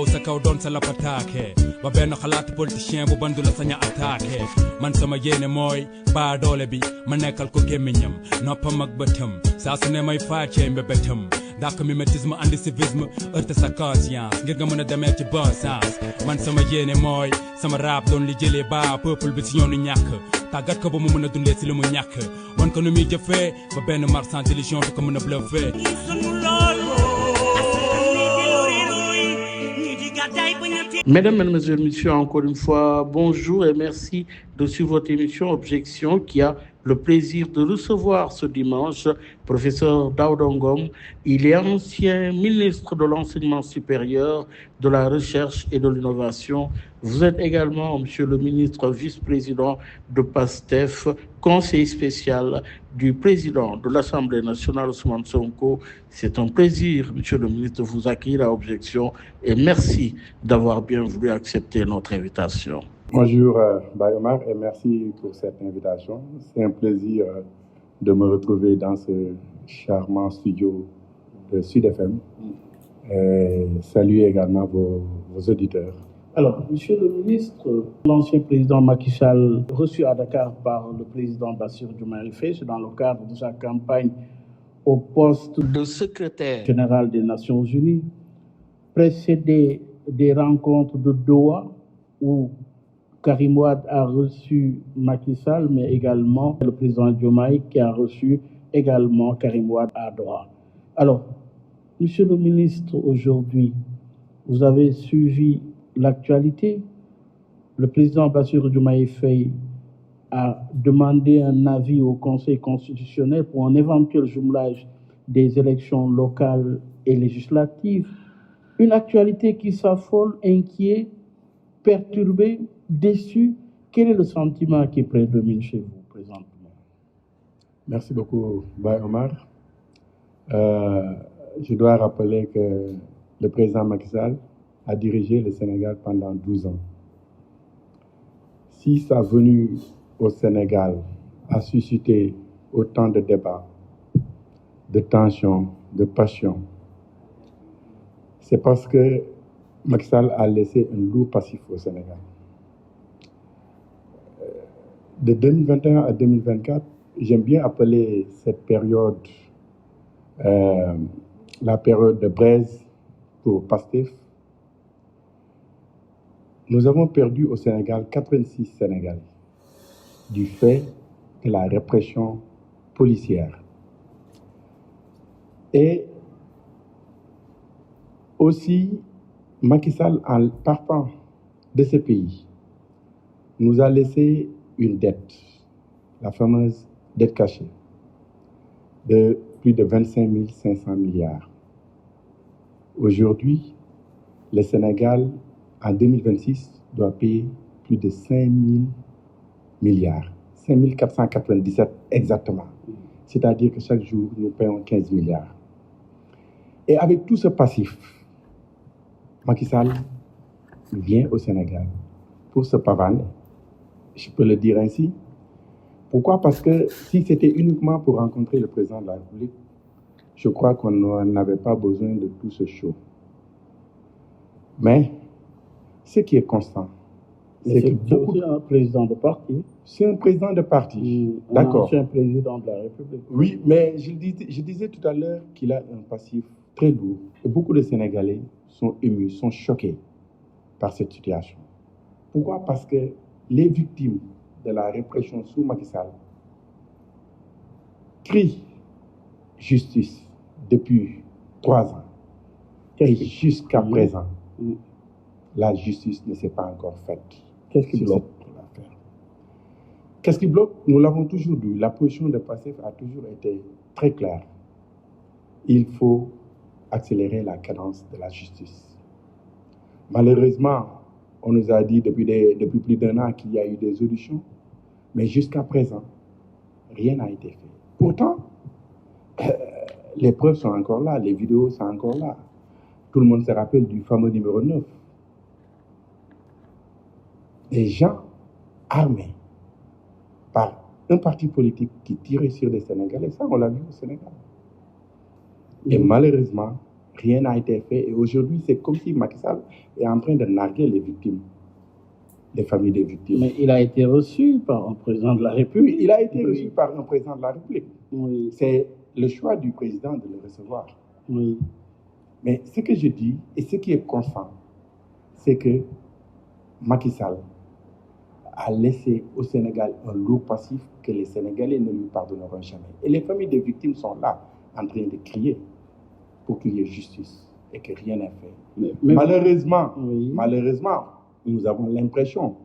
taxaw sa kaw doon sa lapataake ba benn xalaat politicien bu bandu la saña attaqué man sama yéene mooy baa doole bi ma nekkal ko gémmiñam noppam ak bëtam saa su ne may faacee mbébétam dàq mimétisme andi civisme heurte sa conscience ngir nga mën a demee ci bon sens man sama yéene mooy sama rap doon li jëlee ba peuple bi si yoonu ñàkk tàggat ko ba mu mën a dundee si li mu ñàkk wan ko nu muy jëfee ba benn marchand d'illusion du ko mën a bluffé. Mesdames, Mesdemoiselles, Messieurs, encore une fois, bonjour et merci de suivre votre émission Objection qui a le plaisir de recevoir ce dimanche professeur Daouda Ngom. Il est ancien ministre de l'Enseignement supérieur, de la Recherche et de l'Innovation. Vous êtes également, monsieur le ministre, vice-président de PASTEF, conseiller spécial du président de l'Assemblée nationale, Ousmane Sonko. C'est un plaisir, monsieur le ministre, de vous accueillir à Objection et merci d'avoir bien voulu accepter notre invitation. Bonjour Baye Omar et merci pour cette invitation. C'est un plaisir de me retrouver dans ce charmant studio de Sud FM. Et saluer également vos auditeurs. Alors, monsieur le ministre, l'ancien président Macky Sall, reçu à Dakar par le président Bassirou Diomaye Faye, c'est dans le cadre de sa campagne au poste de secrétaire général des Nations Unies, précédé des rencontres de Doha où Karim Wade a reçu Macky Sall, mais également le président Diomaye qui a reçu également Karim Wade à Doha. Alors, monsieur le ministre, aujourd'hui, vous avez suivi l'actualité. Le président Bassirou Diomaye Faye a demandé un avis au Conseil constitutionnel pour un éventuel jumelage des élections locales et législatives. Une actualité qui s'affole, inquiet, perturbé, déçu. Quel est le sentiment qui prédomine chez vous présentement? Merci beaucoup, Baye Omar. Je dois rappeler que le président Macky Sall a dirigé le Sénégal pendant 12 ans. Si sa venue au Sénégal a suscité autant de débats, de tensions, de passions, c'est parce que Macky Sall a laissé un lourd passif au Sénégal. De 2021 à 2024, j'aime bien appeler cette période la période de braise pour PASTEF. Nous avons perdu au Sénégal 86 Sénégalais du fait de la répression policière. Et aussi, Macky Sall, en partant de ce pays, nous a laissé une dette, la fameuse dette cachée, de plus de 25 500 milliards. Aujourd'hui, le Sénégal, en 2026, doit payer plus de 5 000 milliards, 5 497 exactement. C'est-à-dire que chaque jour, nous payons 15 milliards. Et avec tout ce passif, Macky Sall vient au Sénégal pour se pavaner. Je peux le dire ainsi. Pourquoi? Parce que si c'était uniquement pour rencontrer le président de la République, je crois qu'on n'avait pas besoin de tout ce show. Mais ce qui est constant, c'est que c'est un président de parti. C'est un président de parti. D'accord. C'est un président de la République. Oui, mais je disais tout à l'heure qu'il a un passif très lourd. Et beaucoup de Sénégalais sont émus, sont choqués par cette situation. Pourquoi? Parce que les victimes de la répression sous Macky Sall crient justice depuis 3 ans. Et jusqu'à présent, la justice ne s'est pas encore faite. Qu'est-ce qui bloque? Qu'est-ce qui bloque? Nous l'avons toujours dit. La position de PASTEF a toujours été très claire. Il faut accélérer la cadence de la justice. Malheureusement, on nous a dit depuis plus d'1 an qu'il y a eu des auditions, mais jusqu'à présent, rien n'a été fait. Pourtant, les preuves sont encore là, les vidéos sont encore là. Tout le monde se rappelle du fameux numéro 9. Des gens armés par un parti politique qui tirait sur les Sénégalais. Ça, on l'a vu au Sénégal. Et malheureusement, Rien n'a été fait. Et aujourd'hui, c'est comme si Macky Sall est en train de narguer les victimes, les familles des victimes. Mais il a été reçu par un président de la République. Oui, il a été reçu par un président de la République. Oui. C'est le choix du président de le recevoir. Oui. Mais ce que je dis, et ce qui est constant, c'est que Macky Sall a laissé au Sénégal un lourd passif que les Sénégalais ne lui pardonneront jamais. Et les familles des victimes sont là, en train de crier pour qu'il y ait justice et que rien n'est fait. Mais malheureusement, nous avons l'impression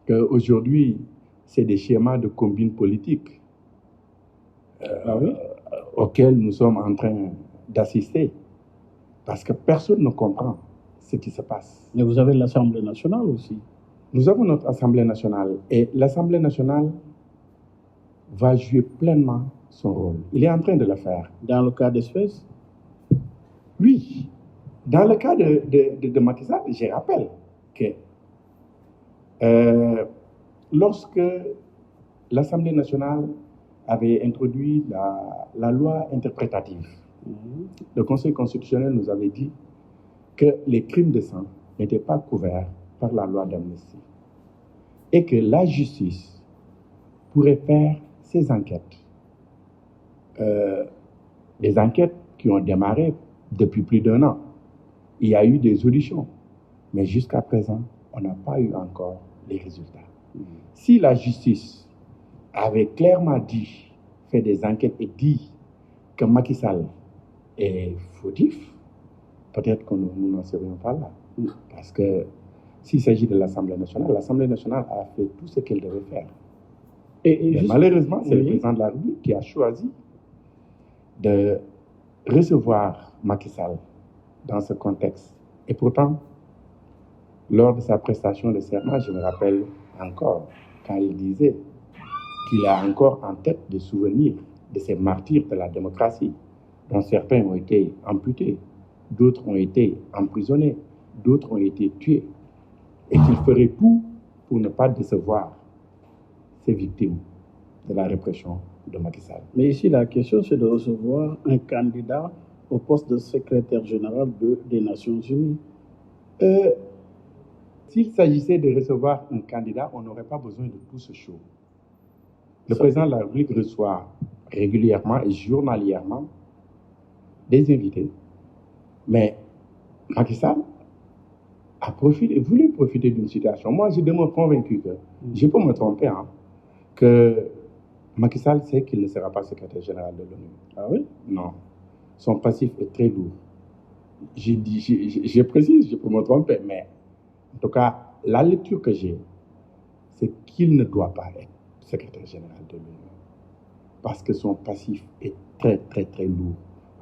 qu'aujourd'hui, c'est des schémas de combine politique auxquels nous sommes en train d'assister. Parce que personne ne comprend ce qui se passe. Mais vous avez l'Assemblée nationale aussi. Nous avons notre Assemblée nationale et l'Assemblée nationale va jouer pleinement son rôle. Il est en train de le faire. Dans le cas d'espèce? Oui. Dans le cas de Macky Sall, je rappelle que lorsque l'Assemblée nationale avait introduit la loi interprétative, le Conseil constitutionnel nous avait dit que les crimes de sang n'étaient pas couverts par la loi d'amnistie et que la justice pourrait faire ses enquêtes. Des enquêtes qui ont démarré depuis plus d'1 an. Il y a eu des auditions, mais jusqu'à présent, on n'a pas eu encore les résultats. Si la justice avait clairement dit, fait des enquêtes et dit que Macky Sall est fautif, peut-être que nous n'en serions pas là. Parce que s'il s'agit de l'Assemblée nationale a fait tout ce qu'elle devait faire. Mais malheureusement, c'est le président de la République qui a choisi de recevoir Macky Sall dans ce contexte. Et pourtant, lors de sa prestation de serment, je me rappelle encore quand il disait qu'il a encore en tête des souvenirs de ces martyrs de la démocratie, dont certains ont été amputés, d'autres ont été emprisonnés, d'autres ont été tués, et qu'il ferait tout pour ne pas décevoir ces victimes de la répression de Macky Sall. Mais ici, la question, c'est de recevoir un candidat au poste de secrétaire général des Nations Unies. S'il s'agissait de recevoir un candidat, on n'aurait pas besoin de tout ce show. Le président de la République reçoit régulièrement et journalièrement des invités. Mais Macky Sall a voulu profiter d'une situation. Moi, je demeure convaincu que, je peux me tromper, que Macky Sall sait qu'il ne sera pas secrétaire général de l'ONU. Ah oui? Non. Son passif est très lourd. Je précise, je peux me tromper, mais en tout cas, la lecture que j'ai, c'est qu'il ne doit pas être secrétaire général de l'ONU. Parce que son passif est très, très, très lourd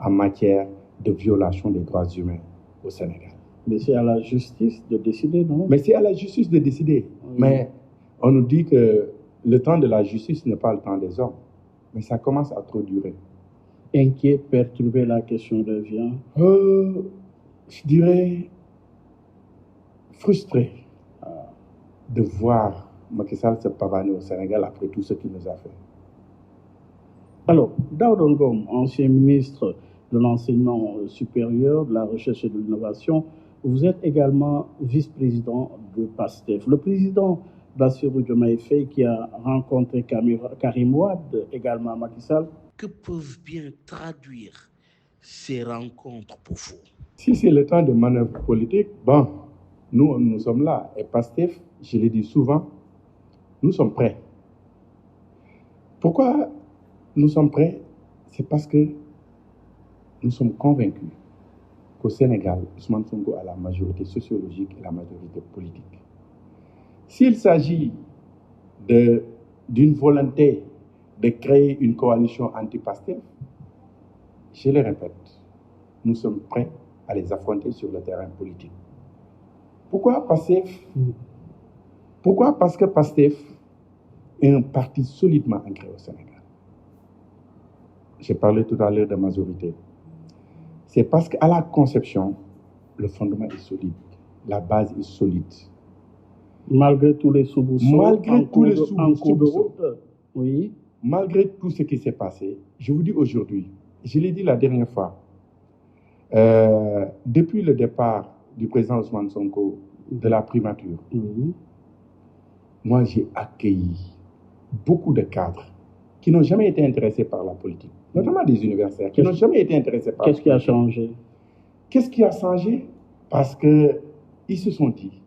en matière de violation des droits humains au Sénégal. Mais c'est à la justice de décider, non? Mais c'est à la justice de décider. Oui. Mais on nous dit que le temps de la justice n'est pas le temps des hommes. Mais ça commence à trop durer. Inquiet, perturbé, la question devient? Je dirais frustré de voir Macky Sall se pavaner au Sénégal après tout ce qu'il nous a fait. Alors, Daouda Ngom, ancien ministre de l'enseignement supérieur, de la recherche et de l'innovation, vous êtes également vice-président de PASTEF. Le président Bassirou Diomaye Faye, qui a rencontré Karim Wade, également Macky Sall. Que peuvent bien traduire ces rencontres pour vous? Si c'est le temps de manœuvre politique, bon, nous sommes là. Et PASTEF, je l'ai dit souvent, nous sommes prêts. Pourquoi nous sommes prêts? C'est parce que nous sommes convaincus qu'au Sénégal, Ousmane Sonko a la majorité sociologique et la majorité politique. S'il s'agit d'une volonté de créer une coalition anti-PASTEF, je le répète, nous sommes prêts à les affronter sur le terrain politique. Pourquoi PASTEF? Pourquoi? Parce que PASTEF est un parti solidement ancré au Sénégal. J'ai parlé tout à l'heure de majorité. C'est parce qu'à la conception, le fondement est solide, la base est solide. Malgré tous les soubresauts, malgré tous les soubresauts, oui. Malgré tout ce qui s'est passé, je vous dis aujourd'hui, je l'ai dit la dernière fois, depuis le départ du président Ousmane Sonko de la primature, moi j'ai accueilli beaucoup de cadres qui n'ont jamais été intéressés par la politique, notamment des universitaires qui n'ont jamais été intéressés par la politique. Qu'est-ce qui a changé? Qu'est-ce qui a changé? Parce qu'ils se sont dit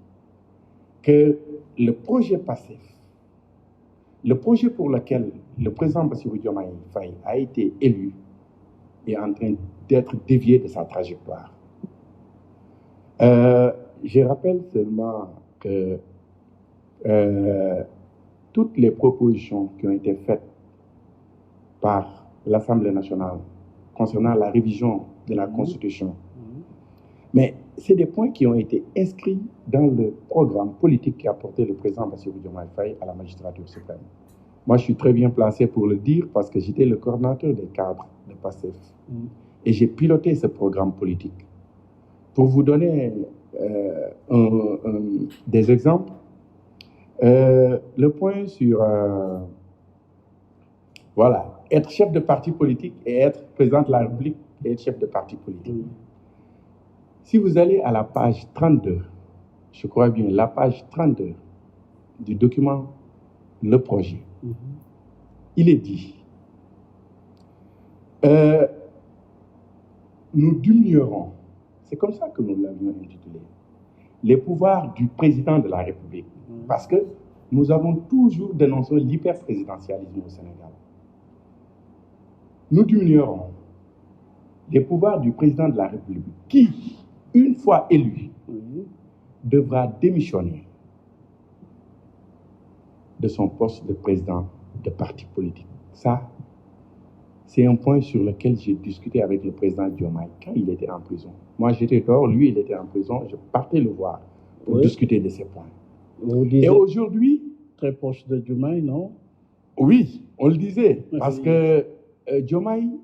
que le projet PASTEF, le projet pour lequel le président Bassirou Diomaye Faye a été élu, est en train d'être dévié de sa trajectoire. Je rappelle seulement que toutes les propositions qui ont été faites par l'Assemblée nationale concernant la révision de la Constitution, mais c'est des points qui ont été inscrits dans le programme politique qui a porté le président Bassirou Diomaye Faye à la magistrature suprême. Moi, je suis très bien placé pour le dire parce que j'étais le coordinateur des cadres de PASTEF et j'ai piloté ce programme politique. Pour vous donner des exemples, le point sur voilà, être chef de parti politique et être président de la République et être chef de parti politique. Si vous allez à la page 32, je crois bien, la page 32 du document Le Projet, il est dit nous diminuerons, c'est comme ça que nous l'avions intitulé, les pouvoirs du président de la République. Parce que nous avons toujours dénoncé l'hyperprésidentialisme au Sénégal. Nous diminuerons les pouvoirs du président de la République qui, une fois élu, devra démissionner de son poste de président de parti politique. Ça, c'est un point sur lequel j'ai discuté avec le président Diomaye quand il était en prison. Moi, j'étais dehors, lui, il était en prison. Je partais le voir pour discuter de ces points. Et aujourd'hui... Très proche de Diomaye, non? Oui, on le disait. Parce que Diomaye,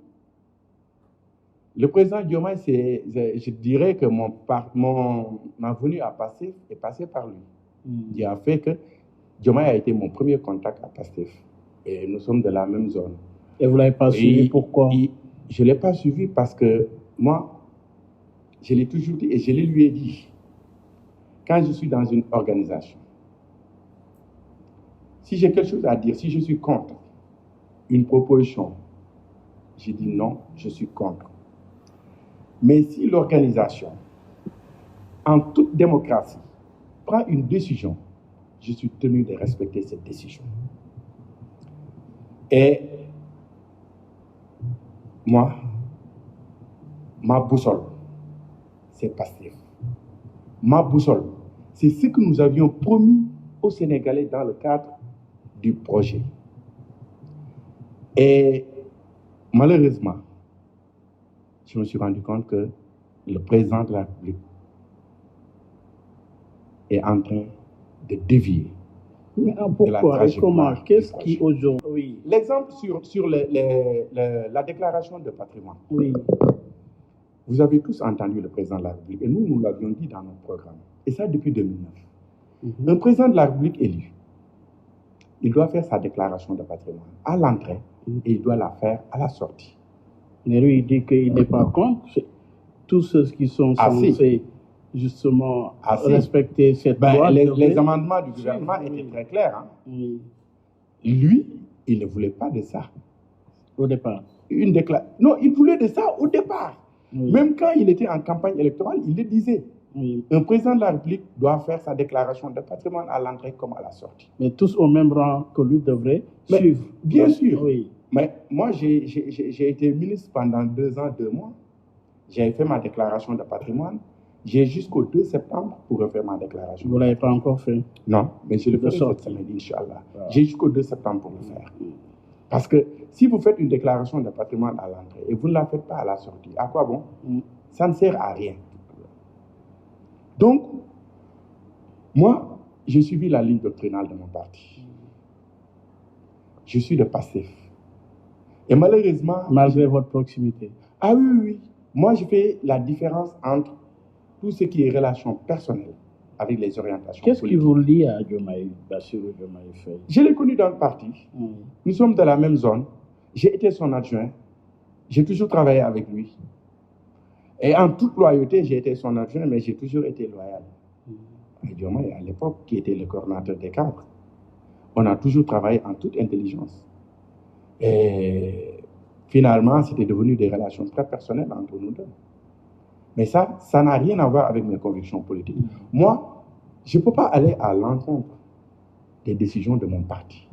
le président Diomaye, je dirais que ma venue à PASTEF est passée par lui. Il a fait que Diomaye a été mon premier contact à PASTEF. Et nous sommes de la même zone. Et vous ne l'avez pas suivi, pourquoi? Je ne l'ai pas suivi parce que moi, je l'ai toujours dit et je lui ai dit. Quand je suis dans une organisation, si j'ai quelque chose à dire, si je suis contre une proposition, j'ai dit non, je suis contre. Mais si l'organisation, en toute démocratie, prend une décision, je suis tenu de respecter cette décision. Et moi, ma boussole, c'est PASTEF. Ma boussole, c'est ce que nous avions promis aux Sénégalais dans le cadre du projet. Et malheureusement, je me suis rendu compte que le président de la République est en train de dévier. Mais pourquoi et comment? Qu'est-ce qui aujourd'hui... L'exemple sur la déclaration de patrimoine. Oui. Vous avez tous entendu le président de la République, et nous l'avions dit dans notre programme, et ça depuis 2009. Un président de la République élu, il doit faire sa déclaration de patrimoine à l'entrée et il doit la faire à la sortie. Mais lui, il dit qu'il n'est pas contre tous ceux qui sont censés justement respecter cette loi. Les amendements du gouvernement étaient très clairs. Hein? Lui, il ne voulait pas de ça. Au départ. Non, il voulait de ça au départ. Même quand il était en campagne électorale, il le disait. Un président de la République doit faire sa déclaration de patrimoine à l'entrée comme à la sortie. Mais tous au même rang que lui devraient suivre. Bien sûr. Oui. Mais moi, j'ai été ministre pendant 2 ans, 2 mois. J'ai fait ma déclaration de patrimoine. J'ai jusqu'au 2 septembre pour refaire ma déclaration. Vous ne l'avez pas encore fait? Non, mais je le ferai cette semaine, Inch'Allah. J'ai jusqu'au 2 septembre pour le faire. Parce que si vous faites une déclaration de patrimoine à l'entrée et vous ne la faites pas à la sortie, à quoi bon? Ça ne sert à rien. Donc, moi, j'ai suivi la ligne doctrinale de mon parti. Je suis de PASTEF. Et malheureusement... Malgré votre proximité. Ah oui. Moi, je fais la différence entre tout ce qui est relations personnelles avec les orientations Qu'est-ce politiques. qui vous lie à Bassirou Diomaye Faye? Je l'ai connu dans le parti. Nous sommes de la même zone. J'ai été son adjoint. J'ai toujours travaillé avec lui. Et en toute loyauté, j'ai été son adjoint, mais j'ai toujours été loyal. Et Diomaye, à l'époque, qui était le coordinateur des cadres, on a toujours travaillé en toute intelligence. Et finalement, c'était devenu des relations très personnelles entre nous deux. Mais ça n'a rien à voir avec mes convictions politiques. Moi, je ne peux pas aller à l'encontre des décisions de mon parti.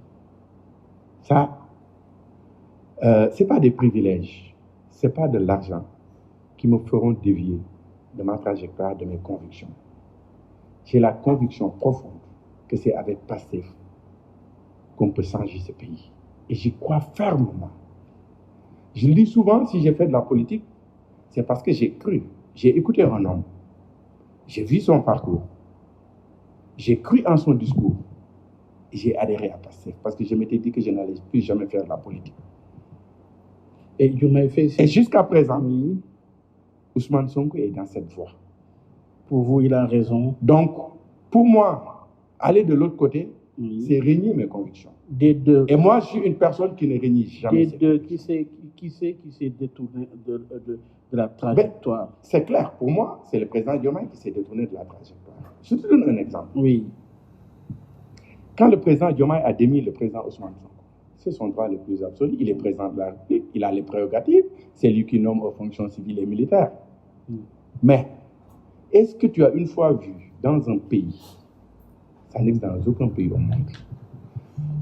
Ça, ce n'est pas des privilèges, ce n'est pas de l'argent qui me feront dévier de ma trajectoire, de mes convictions. J'ai la conviction profonde que c'est avec Pastef qu'on peut changer ce pays. Et j'y crois fermement. Je le dis souvent, si j'ai fait de la politique, c'est parce que j'ai cru. J'ai écouté un homme. J'ai vu son parcours. J'ai cru en son discours. Et j'ai adhéré à Pastef parce que je m'étais dit que je n'allais plus jamais faire de la politique. Et jusqu'à présent, oui, Ousmane Sonko est dans cette voie. Pour vous, il a raison. Donc, pour moi, aller de l'autre côté, oui, c'est renier mes convictions. Des deux. Et moi, je suis une personne qui ne renie jamais. Des deux, qui s'est détourné de la trajectoire? C'est clair. Pour moi, c'est le président Diomaye qui s'est détourné de la trajectoire. Je te donne un exemple. Oui. Quand le président Diomaye a démis le président Ousmane Sonko, c'est son droit le plus absolu. Il est président de la République, il a les prérogatives, c'est lui qui nomme aux fonctions civiles et militaires. Mais, est-ce que tu as une fois vu dans un pays, ça n'existe dans aucun pays au monde,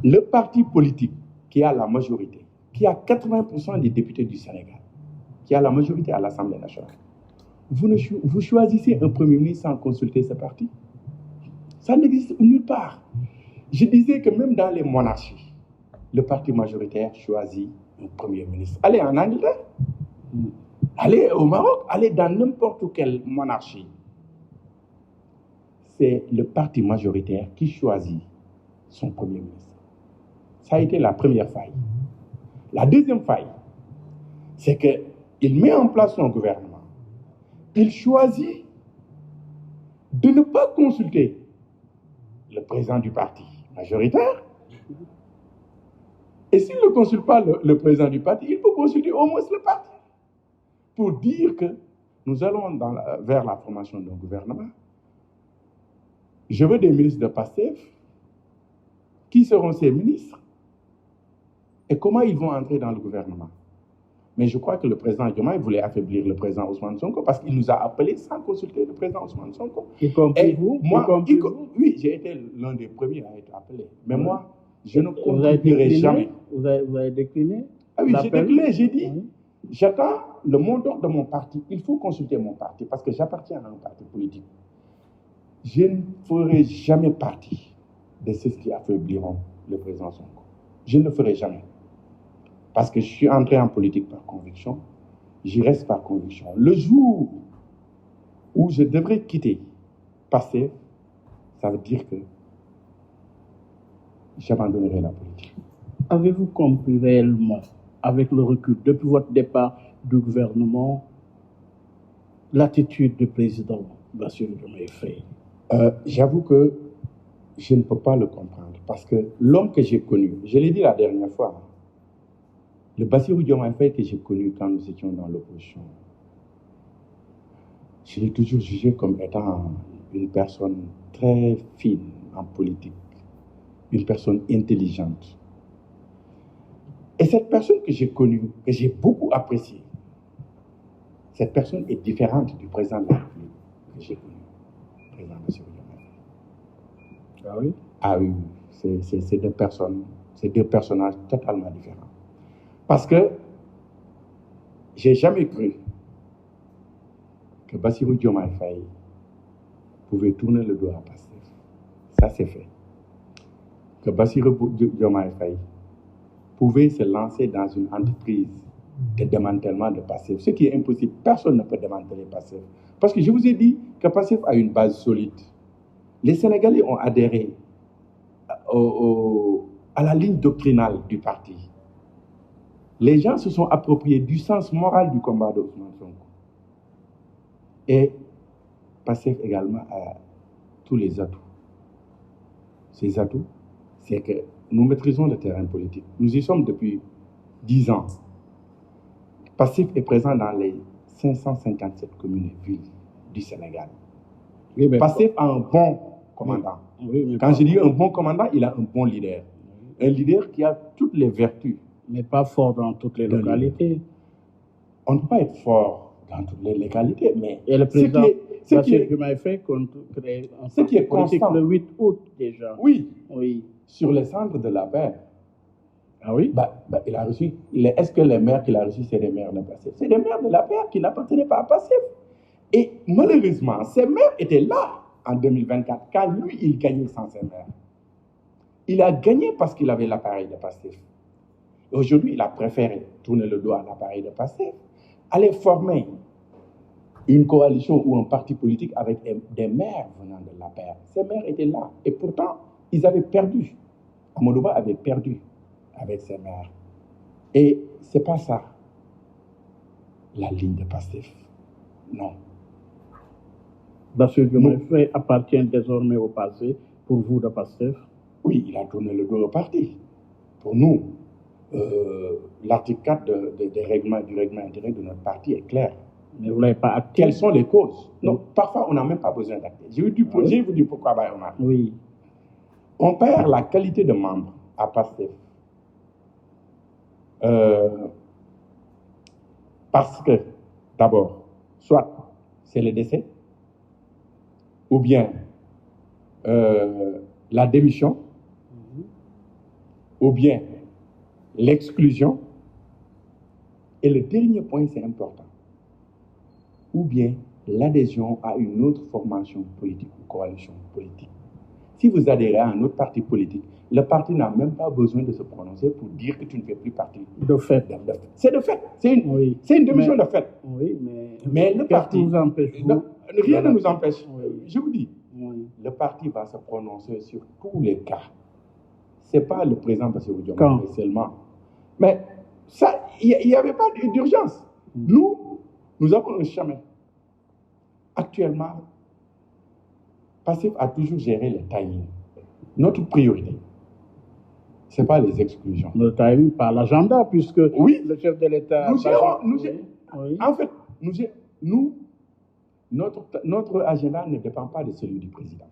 le parti politique qui a la majorité, qui a 80% des députés du Sénégal, qui a la majorité à l'Assemblée nationale, vous choisissez un premier ministre sans consulter ce parti? Ça n'existe nulle part. Je disais que même dans les monarchies, le parti majoritaire choisit un premier ministre. Allez en Angleterre, allez au Maroc, allez dans n'importe quelle monarchie. C'est le parti majoritaire qui choisit son premier ministre. Ça a été la première faille. La deuxième faille, c'est qu'il met en place son gouvernement. Il choisit de ne pas consulter le président du parti majoritaire. Et s'il ne consulte pas le président du parti, il peut consulter au moins le parti pour dire que nous allons vers la formation d'un gouvernement. Je veux des ministres de Pastef. Qui seront ces ministres? Et comment ils vont entrer dans le gouvernement? Mais je crois que le président Diomaye voulait affaiblir le président Ousmane Sonko parce qu'il nous a appelés sans consulter le président Ousmane Sonko. Y compris vous? Oui, j'ai été l'un des premiers à être appelé. Mais moi, je ne contribuerai jamais. Vous avez décliné? Ah oui, j'ai décliné, j'ai dit, j'attends le mot d'ordre de mon parti. Il faut consulter mon parti parce que j'appartiens à un parti politique. Je ne ferai jamais partie de ceux qui affaibliront le président Sonko. Je ne le ferai jamais. Parce que je suis entré en politique par conviction, j'y reste par conviction. Le jour où je devrais quitter, passer, ça veut dire que j'abandonnerai la politique. Avez-vous compris réellement, avec le recul, depuis votre départ du gouvernement, l'attitude du président Bassirou Diomaye Faye? J'avoue que je ne peux pas le comprendre. Parce que l'homme que j'ai connu, je l'ai dit la dernière fois, le Bassirou Diomaye Faye que j'ai connu quand nous étions dans l'opposition, je l'ai toujours jugé comme étant une personne très fine en politique, une personne intelligente. Et cette personne que j'ai connue, que j'ai beaucoup appréciée, cette personne est différente du président de la République que j'ai connu, le président Bassirou Diomaye Faye. Ah oui? Ah oui, c'est deux personnes, c'est deux personnages totalement différents. Parce que j'ai jamais cru que Bassirou Diomaye Faye pouvait tourner le dos à Pastef. Ça, c'est fait. Que Bassirou Diomaye Faye pouvait se lancer dans une entreprise de démantèlement de Pastef. Ce qui est impossible. Personne ne peut démanteler Pastef. Parce que je vous ai dit que Pastef a une base solide. Les Sénégalais ont adhéré à la ligne doctrinale du parti. Les gens se sont appropriés du sens moral du combat d'Ousmane Sonko. Et Pastef également a tous les atouts. Ces atouts, c'est que nous maîtrisons le terrain politique. Nous y sommes depuis 10 ans. Pastef est présent dans les 557 communes et villes du Sénégal. Oui, mais Pastef a un bon commandant. Oui, mais Quand je dis un bon commandant, il a un bon leader. Un leader qui a toutes les vertus. mais pas fort dans toutes les localités. On ne peut pas être fort dans toutes les localités, mais Et le président ce qui est Diomaye Faye compte créer un ce qui est politique constant. le 8 août déjà. oui, Oui. sur les cendres de la paix, Ah oui? il a reçu. Est-ce que les maires qu'il a reçus, c'est des maires de Pastef? C'est des maires de la paix qui n'appartenaient pas à Pastef. Et malheureusement, ces maires étaient là en 2024, quand lui, il gagnait sans ces maires. Il a gagné parce qu'il avait l'appareil de Pastef. Et aujourd'hui, il a préféré tourner le dos à l'appareil de Pastef, aller former une coalition ou un parti politique avec des maires venant de la paix. Ces maires étaient là. Et pourtant, ils avaient perdu. Amadou Ba avait perdu avec ses maires. Et c'est pas ça, la ligne de Pastef. Non. Bassirou Diomaye Faye appartient désormais au passé pour vous de Pastef. Oui, il a tourné le dos au parti. Pour nous, l'article 4 du règlement intérieur de notre parti est clair. Mais vous ne l'avez pas acté. Quelles sont les causes? Non, parfois, on n'a même pas besoin d'acter. Je vais vous dire pourquoi, Omar. Oui. On perd la qualité de membre à Pastef. Parce que, d'abord, soit c'est le décès, ou bien la démission, ou bien l'exclusion. Et le dernier point, c'est important, ou bien l'adhésion à une autre formation politique ou coalition politique. Si vous adhérez à un autre parti politique, le parti n'a même pas besoin de se prononcer pour dire que tu ne fais plus partie. De fait. C'est de fait. C'est une démission de fait. Oui, mais le parti... vous empêche rien ne nous empêche. Oui. Je vous dis, le parti va se prononcer sur tous les cas. Ce n'est pas le président Bassirou Diomaye Faye seulement. Mais ça, il n'y avait pas d'urgence. Nous avons un chemin. Actuellement, Pastef a toujours géré le timing. Notre priorité, ce n'est pas les exclusions. Le timing par l'agenda, puisque le chef de l'État... En fait, notre agenda ne dépend pas de celui du président.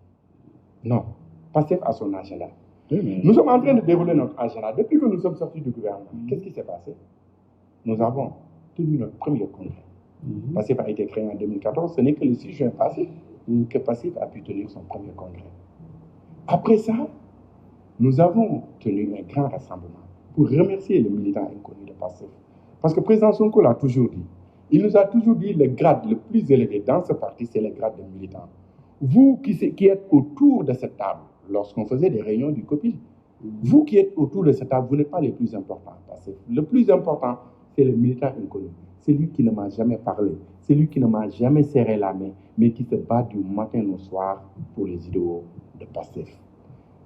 Non. Pastef a son agenda. Nous sommes en train de dérouler notre agenda. Depuis que nous sommes sortis du gouvernement, qu'est-ce qui s'est passé? Nous avons tenu notre premier congrès. Pastef a été créé en 2014. Ce n'est que le 6 juin passé que Pastef a pu tenir son premier congrès. Après ça, nous avons tenu un grand rassemblement pour remercier les militants inconnus de Pastef. Parce que le président Sonko l'a toujours dit. Il nous a toujours dit le grade le plus élevé dans ce parti, c'est le grade de militant. Vous qui êtes autour de cette table, lorsqu'on faisait des réunions du COPIL, vous qui êtes autour de cette table, vous n'êtes pas les plus importants. Parce que le plus important, c'est le militant inconnu. C'est lui qui ne m'a jamais parlé. C'est lui qui ne m'a jamais serré la main, mais qui se bat du matin au soir pour les idéaux de Pastef.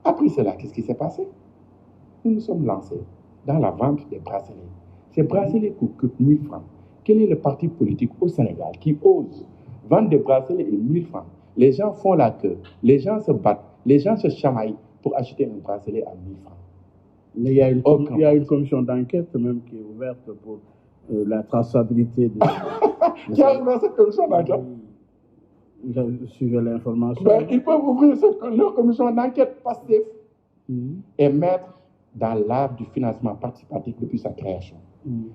Après cela, qu'est-ce qui s'est passé? Nous nous sommes lancés dans la vente des bracelets. Ces bracelets coûtent 1000 francs. Quel est le parti politique au Sénégal qui ose vendre des bracelets et 1000 francs? Les gens font la queue, les gens se battent, les gens se chamaillent pour acheter un bracelet à 1000 francs. Mais il y a une commission d'enquête même qui est ouverte pour la traçabilité de... Qui a ouvert cette commission d'enquête? Je suivais l'information. Ils peuvent ouvrir leur commission d'enquête Pastef et mettre dans l'art du financement participatif depuis sa création.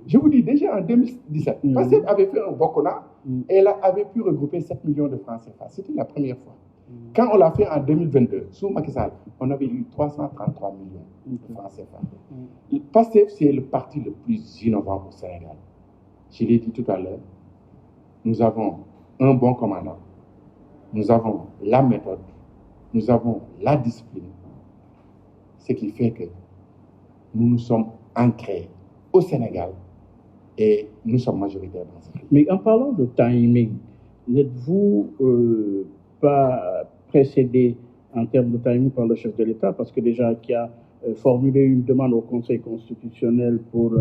Je vous dis, déjà en 2017, Pastef avait fait un Bokona et elle avait pu regrouper 7 millions de francs CFA. C'était la première fois. Quand on l'a fait en 2022, sous Macky Sall, on avait eu 333 millions de francs CFA. Pastef, c'est le parti le plus innovant au Sénégal. Je l'ai dit tout à l'heure, nous avons un bon commandant, nous avons la méthode, nous avons la discipline, ce qui fait que nous nous sommes ancrés au Sénégal et nous sommes majoritaires dans ce pays. Mais en parlant de timing, n'êtes-vous pas précédé en termes de timing par le chef de l'État, parce que déjà qui a formulé une demande au Conseil constitutionnel pour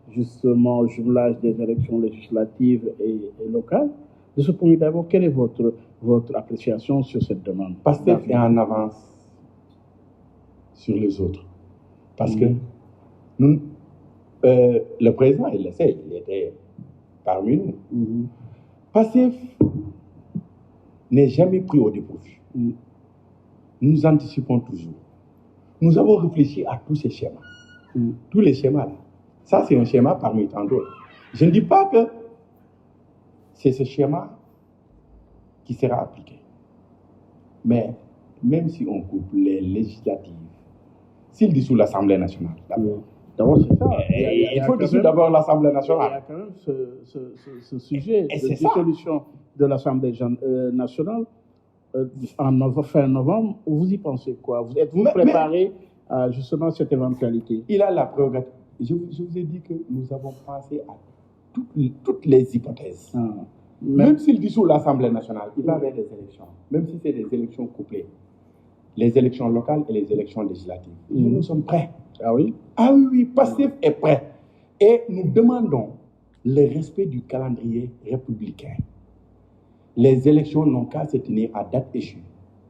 justement jumelage des élections législatives et locales? De ce point de vue, d'abord, quelle est votre appréciation sur cette demande? Pastef est en avance sur les autres. Parce que le président, il le sait, il était parmi nous. Pastef n'est jamais pris au dépourvu. Nous anticipons toujours. Nous avons réfléchi à tous ces schémas. Tous les schémas là. Ça, c'est un schéma parmi tant d'autres. Je ne dis pas que c'est ce schéma qui sera appliqué. Mais même si on coupe les législatives, s'il dissout l'Assemblée nationale, D'abord, c'est ça. il faut dissoudre d'abord l'Assemblée nationale. Il y a quand même ce sujet Et de c'est ça. dissolution de l'Assemblée nationale en fin novembre. Vous y pensez quoi? Êtes-vous préparé à justement cette éventualité? Il a la prérogative. Je vous ai dit que nous avons pensé à toutes les hypothèses. Même s'il dissout l'Assemblée nationale, il va y avoir des élections. Même si c'est des élections couplées. Les élections locales et les élections législatives. Nous sommes prêts. Ah oui? Ah oui, Pastef est prêt. Et nous demandons le respect du calendrier républicain. Les élections n'ont qu'à se tenir à date échue.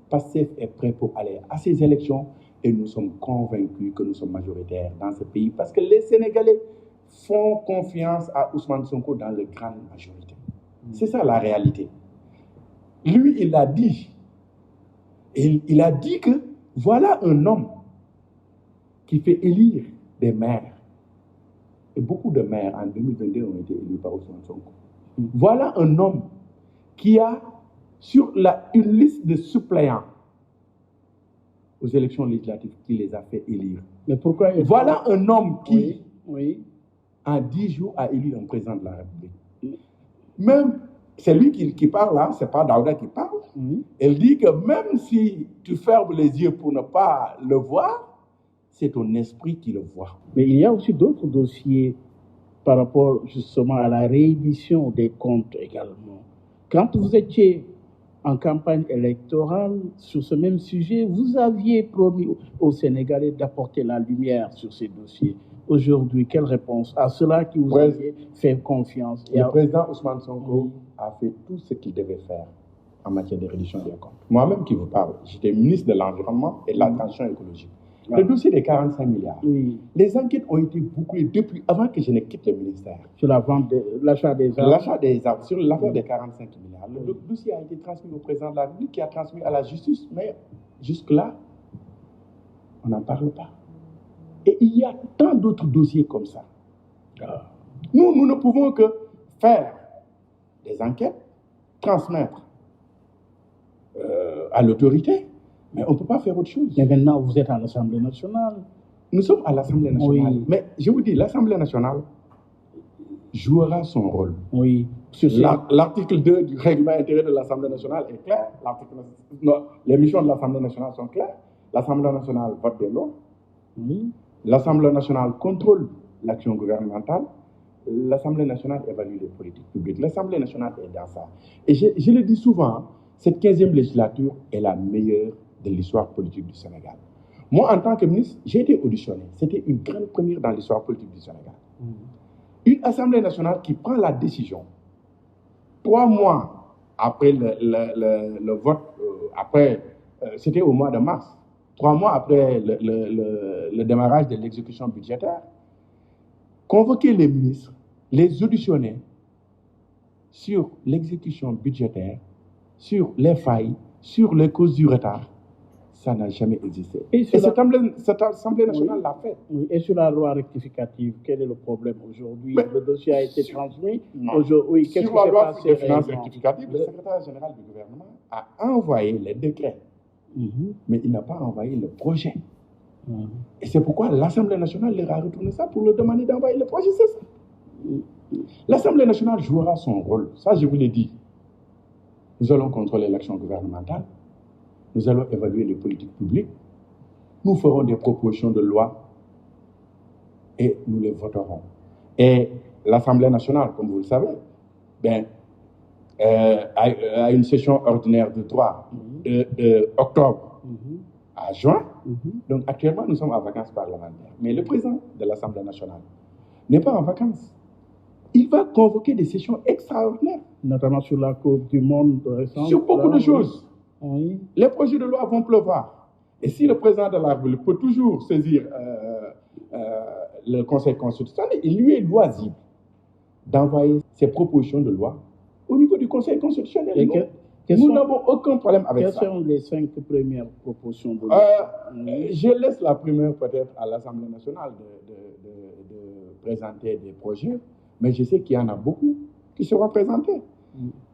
Pastef est prêt pour aller à ces élections et nous sommes convaincus que nous sommes majoritaires dans ce pays parce que les Sénégalais font confiance à Ousmane Sonko dans la grande majorité. C'est ça la réalité. Lui, il a dit. Il a dit que voilà un homme qui fait élire des maires. Et beaucoup de maires en 2022 ont été élus par Ousmane Sonko. Voilà un homme qui a sur une liste de suppléants aux élections législatives qui les a fait élire. Mais pourquoi voilà un homme qui, en 10 jours, a élu un président de la République. Même, c'est lui qui parle là, c'est pas Daouda qui parle. Elle dit que même si tu fermes les yeux pour ne pas le voir, c'est ton esprit qui le voit. Mais il y a aussi d'autres dossiers par rapport justement à la réédition des comptes également. Quand vous étiez en campagne électorale sur ce même sujet, vous aviez promis aux Sénégalais d'apporter la lumière sur ces dossiers. Aujourd'hui, quelle réponse à cela qui vous aviez fait confiance? Le président Ousmane Sonko a fait tout ce qu'il devait faire en matière de réduction des comptes. Moi-même qui vous parle, j'étais ministre de l'Environnement et de la Transition écologique. Le dossier des 45 milliards. Les enquêtes ont été bouclées depuis avant que je ne quitte le ministère. Sur la vente, l'achat des armes. L'achat des armes, sur l'affaire des 45 milliards. Le dossier a été transmis au président de la République qui a transmis à la justice, mais jusque-là, on n'en parle pas. Et il y a tant d'autres dossiers comme ça. Nous ne pouvons que faire des enquêtes, transmettre à l'autorité, mais on ne peut pas faire autre chose. Mais maintenant, vous êtes à l'Assemblée nationale. Nous sommes à l'Assemblée nationale. Mais je vous dis, l'Assemblée nationale jouera son rôle. L'article 2 du règlement intérieur de l'Assemblée nationale est clair. Les missions de l'Assemblée nationale sont claires. L'Assemblée nationale vote des lois. L'Assemblée nationale contrôle l'action gouvernementale. L'Assemblée nationale évalue les politiques publiques. L'Assemblée nationale est dans ça. Et je le dis souvent, cette 15e législature est la meilleure de l'histoire politique du Sénégal. Moi, en tant que ministre, j'ai été auditionné. C'était une grande première dans l'histoire politique du Sénégal. Une Assemblée nationale qui prend la décision, 3 mois après le vote, c'était au mois de mars, 3 mois après le démarrage de l'exécution budgétaire, convoquer les ministres, les auditionner sur l'exécution budgétaire, sur les failles, sur les causes du retard, ça n'a jamais existé. Et cette Assemblée nationale l'a fait. Et sur la loi rectificative, quel est le problème aujourd'hui? Le dossier a été transmis. Sur la loi de finances rectificative, le secrétaire général du gouvernement a envoyé les décrets, mais il n'a pas envoyé le projet. Et c'est pourquoi l'Assemblée nationale leur a retourné ça pour leur demander d'envoyer le projet. C'est ça. L'Assemblée nationale jouera son rôle. Ça, je vous l'ai dit. Nous allons contrôler l'action gouvernementale. Nous allons évaluer les politiques publiques. Nous ferons des propositions de loi et nous les voterons. Et l'Assemblée nationale, comme vous le savez, a une session ordinaire de droit de octobre à juin. Donc actuellement, nous sommes en vacances parlementaires. Mais le président de l'Assemblée nationale n'est pas en vacances. Il va convoquer des sessions extraordinaires. Notamment sur la Coupe du Monde récente. Sur beaucoup de choses. Les projets de loi vont pleuvoir. Et si le président de la République peut toujours saisir le Conseil constitutionnel, il lui est loisible d'envoyer ses propositions de loi au niveau du Conseil constitutionnel. Et Nous n'avons aucun problème avec ça. Quelles sont les 5 premières propositions de Je laisse la première peut-être à l'Assemblée nationale de présenter des projets, mais je sais qu'il y en a beaucoup qui seront présentés.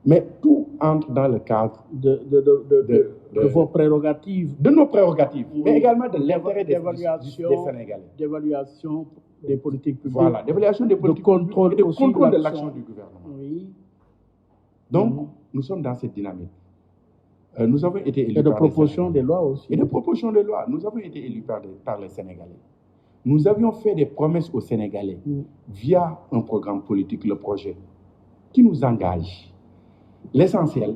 Mais tout entre dans le cadre de vos prérogatives. De nos prérogatives, mais également de l'intérêt des Sénégalais. D'évaluation des politiques publiques. Voilà, d'évaluation des politiques publiques et de contrôle de l'action du gouvernement. Oui. Donc, nous sommes dans cette dynamique. Nous avons été élus et de proposition des lois aussi. Et de proposition des lois. Nous avons été élus par les Sénégalais. Nous avions fait des promesses aux Sénégalais via un programme politique, le projet, qui nous engage. L'essentiel,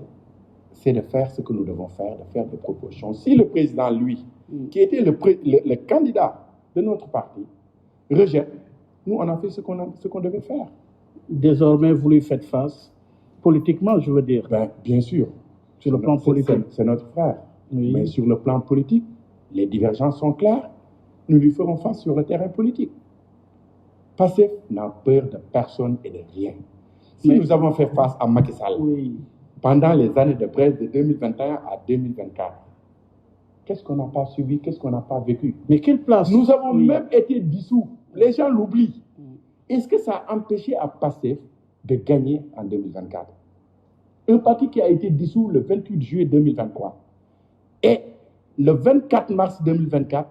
c'est de faire ce que nous devons faire, de faire des propositions. Si le président, lui, qui était le candidat de notre parti, rejette, nous, on a fait ce qu'on devait faire. Désormais, vous lui faites face, politiquement, je veux dire. Bien sûr. Sur le plan politique. C'est notre frère. Oui. Mais sur le plan politique, les divergences sont claires. Nous lui ferons face sur le terrain politique. Pastef n'a peur de personne et de rien. Si nous avons fait face à Macky Sall pendant les années de presse de 2021 à 2024, qu'est-ce qu'on n'a pas subi, qu'est-ce qu'on n'a pas vécu? Mais quelle place? Nous avons même été dissous. Les gens l'oublient. Est-ce que ça a empêché à Pastef de gagner en 2024? Un parti qui a été dissous le 28 juillet 2023. Et le 24 mars 2024,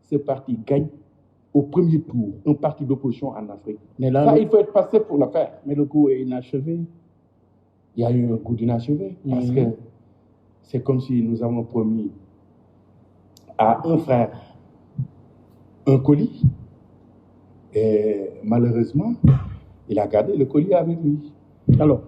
ce parti gagne au premier tour, un parti d'opposition en Afrique. Mais là, ça, il faut être passé pour le faire. Mais le coup est inachevé. Il y a eu un coup d'inachevé. Parce que c'est comme si nous avons promis à un frère un colis. Et malheureusement, il a gardé le colis avec lui. Alors,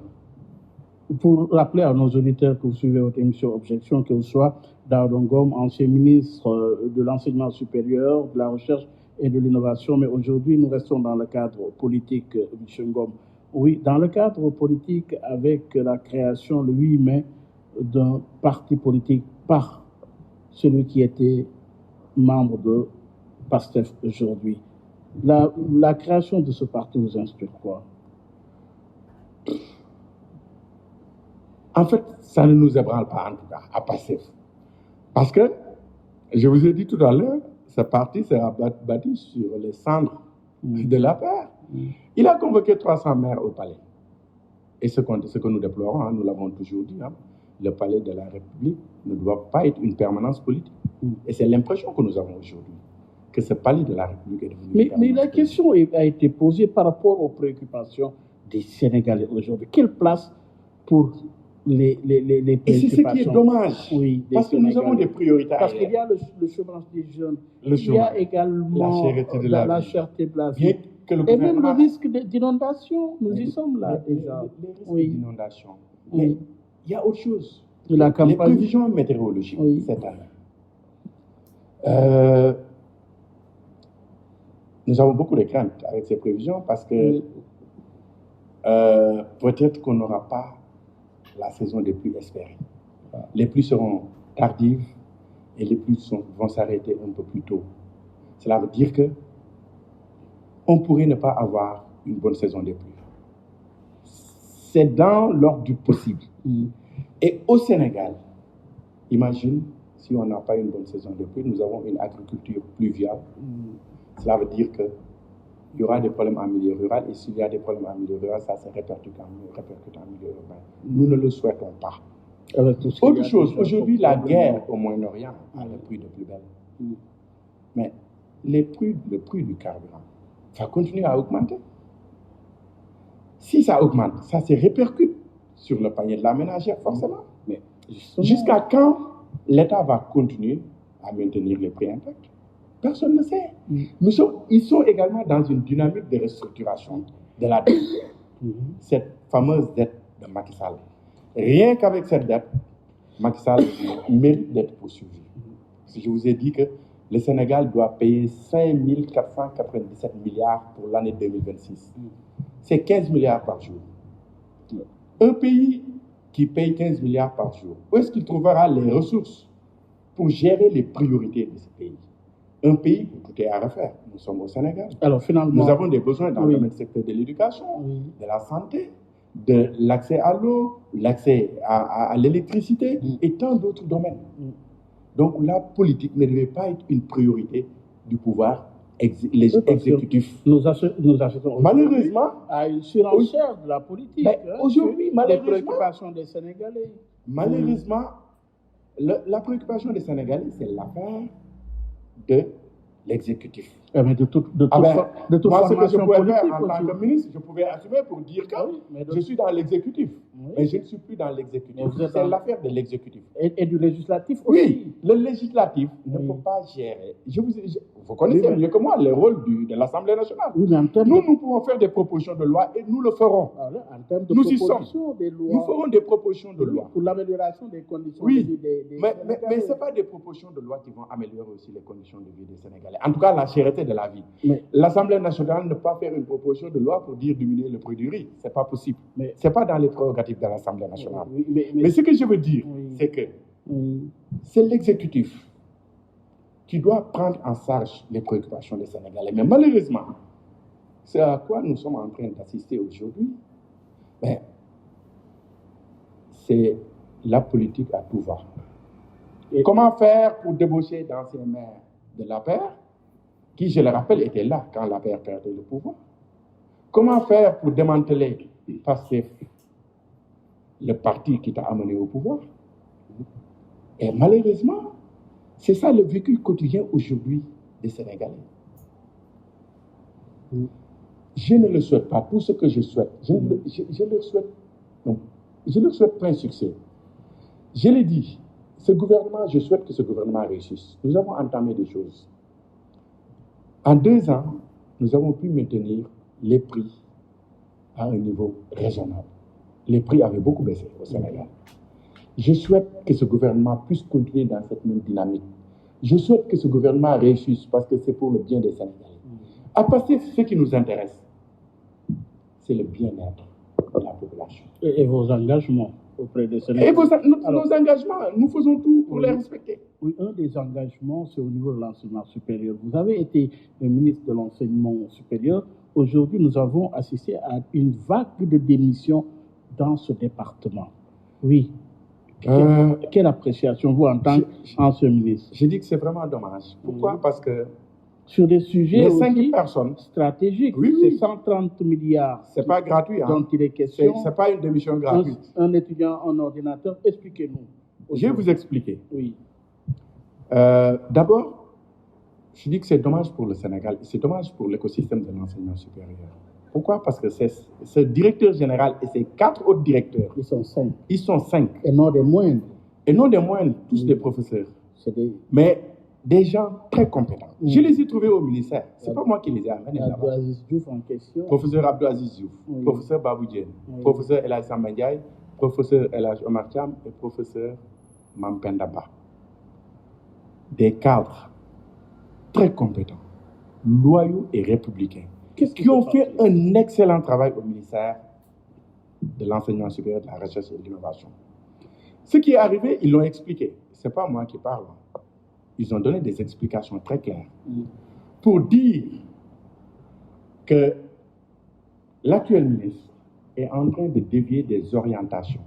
pour rappeler à nos auditeurs que vous suivez votre émission Objection, que vous soyez Daouda Ngom, ancien ministre de l'Enseignement supérieur, de la Recherche et de l'Innovation, mais aujourd'hui nous restons dans le cadre politique, M. Ngom. Oui, dans le cadre politique, avec la création le 8 mai d'un parti politique par celui qui était membre de PASTEF aujourd'hui. La création de ce parti vous inspire quoi? En fait, ça ne nous ébranle pas, en tout cas, à PASTEF. Parce que, je vous ai dit tout à l'heure, ce parti sera bâti sur les cendres de la paix. Il a convoqué 300 maires au palais. Et ce que nous déplorons, nous l'avons toujours dit, le palais de la République ne doit pas être une permanence politique. Et c'est l'impression que nous avons aujourd'hui, que ce palais de la République est devenu mais la question a été posée par rapport aux préoccupations des Sénégalais aujourd'hui. Quelle place pour les préoccupations? Et c'est ce qui est dommage, parce que nous avons des priorités. Parce qu'il y a le chômage des jeunes, il y a également la cherté de la vie. Et même le risque d'inondation, nous y sommes là déjà. Le risque d'inondation. Mais il y a autre chose. Les prévisions météorologiques cette année. Nous avons beaucoup de craintes avec ces prévisions parce que peut-être qu'on n'aura pas la saison des pluies espérées. Les pluies seront tardives et les pluies vont s'arrêter un peu plus tôt. Cela veut dire que on pourrait ne pas avoir une bonne saison des pluies. C'est dans l'ordre du possible. Et au Sénégal, imagine si on n'a pas une bonne saison des pluies, nous avons une agriculture pluviale. Cela veut dire qu'il y aura des problèmes en milieu rural, et s'il y a des problèmes en milieu rural, ça se répercute en milieu urbain. Nous ne le souhaitons pas. Autre chose, aujourd'hui, la guerre au Moyen-Orient a le prix de plus belle. Mais le prix du carburant va continuer à augmenter. Si ça augmente, ça se répercute sur le panier de la ménagère, forcément. Mais jusqu'à quand l'État va continuer à maintenir les prix intacts? Personne ne sait. Ils sont également dans une dynamique de restructuration de la dette. Cette fameuse dette de Macky Sall. Rien qu'avec cette dette, Macky Sall mérite d'être poursuivi. Si je vous ai dit que le Sénégal doit payer 5 497 milliards pour l'année 2026. C'est 15 milliards par jour. Un pays qui paye 15 milliards par jour, où est-ce qu'il trouvera les ressources pour gérer les priorités de ce pays? Un pays où tout est à refaire. Nous sommes au Sénégal. Alors finalement, nous avons des besoins dans le secteur de l'éducation, de la santé, de l'accès à l'eau, l'accès à l'électricité et tant d'autres domaines. Donc la politique ne devait pas être une priorité du pouvoir exécutif. Nous assistons malheureusement à une surenchère de la politique. Aujourd'hui, malheureusement, les préoccupations des Sénégalais. Malheureusement, la préoccupation des Sénégalais, c'est l'affaire de l'exécutif. Mais de toute moi, ce que je pouvais faire en aussi. tant que ministre, je pouvais assumer pour dire que je suis dans l'exécutif. Mais je ne suis plus dans l'exécutif. C'est l'affaire de l'exécutif. Et du législatif aussi. Oui, le législatif ne peut pas gérer. Vous connaissez mieux que moi le rôle de l'Assemblée nationale. Nous pouvons faire des propositions de loi et nous le ferons. En termes de nous y sommes. Des lois, nous ferons des propositions de loi. Pour l'amélioration des conditions de vie des mais ce n'est pas des propositions de loi qui vont améliorer aussi les conditions de vie des Sénégalais. En tout cas, la cherté de la vie. L'Assemblée nationale ne peut pas faire une proposition de loi pour dire diminuer le prix du riz. Ce n'est pas possible. Ce n'est pas dans les prérogatives de l'Assemblée nationale. Mais ce que je veux dire, c'est que c'est l'exécutif qui doit prendre en charge les préoccupations des Sénégalais. Mais malheureusement, c'est à quoi nous sommes en train d'assister aujourd'hui. C'est la politique à tout va. Comment faire pour débaucher d'anciens maires de l'APR, qui, je le rappelle, étaient là quand l'APR perdait le pouvoir? Comment faire pour démanteler PASTEF, le parti qui t'a amené au pouvoir? Et malheureusement, c'est ça le vécu quotidien aujourd'hui des Sénégalais. Je ne le souhaite pas. Tout ce que je souhaite, je leur souhaite plein succès. Je l'ai dit, ce gouvernement, je souhaite que ce gouvernement réussisse. Nous avons entamé des choses. En 2 ans, nous avons pu maintenir les prix à un niveau raisonnable. Les prix avaient beaucoup baissé au Sénégal. Je souhaite que ce gouvernement puisse continuer dans cette même dynamique. Je souhaite que ce gouvernement réussisse parce que c'est pour le bien des Sénégalais. À passer, ce qui nous intéresse, c'est le bien-être de la population. Et vos engagements auprès des Sénégalais. Nos engagements, nous faisons tout pour les respecter. Oui, un des engagements, c'est au niveau de l'enseignement supérieur. Vous avez été le ministre de l'enseignement supérieur. Aujourd'hui, nous avons assisté à une vague de démissions dans ce département. Oui. Quelle appréciation, vous, en tant qu'ancien ministre? Je dis que c'est vraiment dommage. Pourquoi? Parce que sur des sujets les 5 personnes stratégiques, c'est 130 milliards. C'est pas gratuit. Dont il est question. C'est pas une démission gratuite. Un étudiant en ordinateur, expliquez-nous. Je vais vous expliquer. Oui. D'abord, je dis que c'est dommage pour le Sénégal, c'est dommage pour l'écosystème de l'enseignement supérieur. Pourquoi? Parce que c'est ce directeur général et ses 4 autres directeurs. Ils sont 5. Ils sont 5. Et non des moindres. Et non des moindres, tous des professeurs. Mais des gens très compétents. Je les ai trouvés au ministère. Ce n'est pas moi qui les ai amenés là-bas. Abdou Aziz Diouf en question. Professeur Abdou Aziz Diouf, professeur Babou Diène, professeur El Hadj Samba Ndiaye, professeur El Hadj Omar Thiam et professeur Mampenda Ba. Des cadres très compétents, loyaux et républicains, qui ont fait un excellent travail au ministère de l'enseignement supérieur, de la recherche et de l'innovation. Ce qui est arrivé, ils l'ont expliqué. Ce n'est pas moi qui parle. Ils ont donné des explications très claires pour dire que l'actuel ministre est en train de dévier des orientations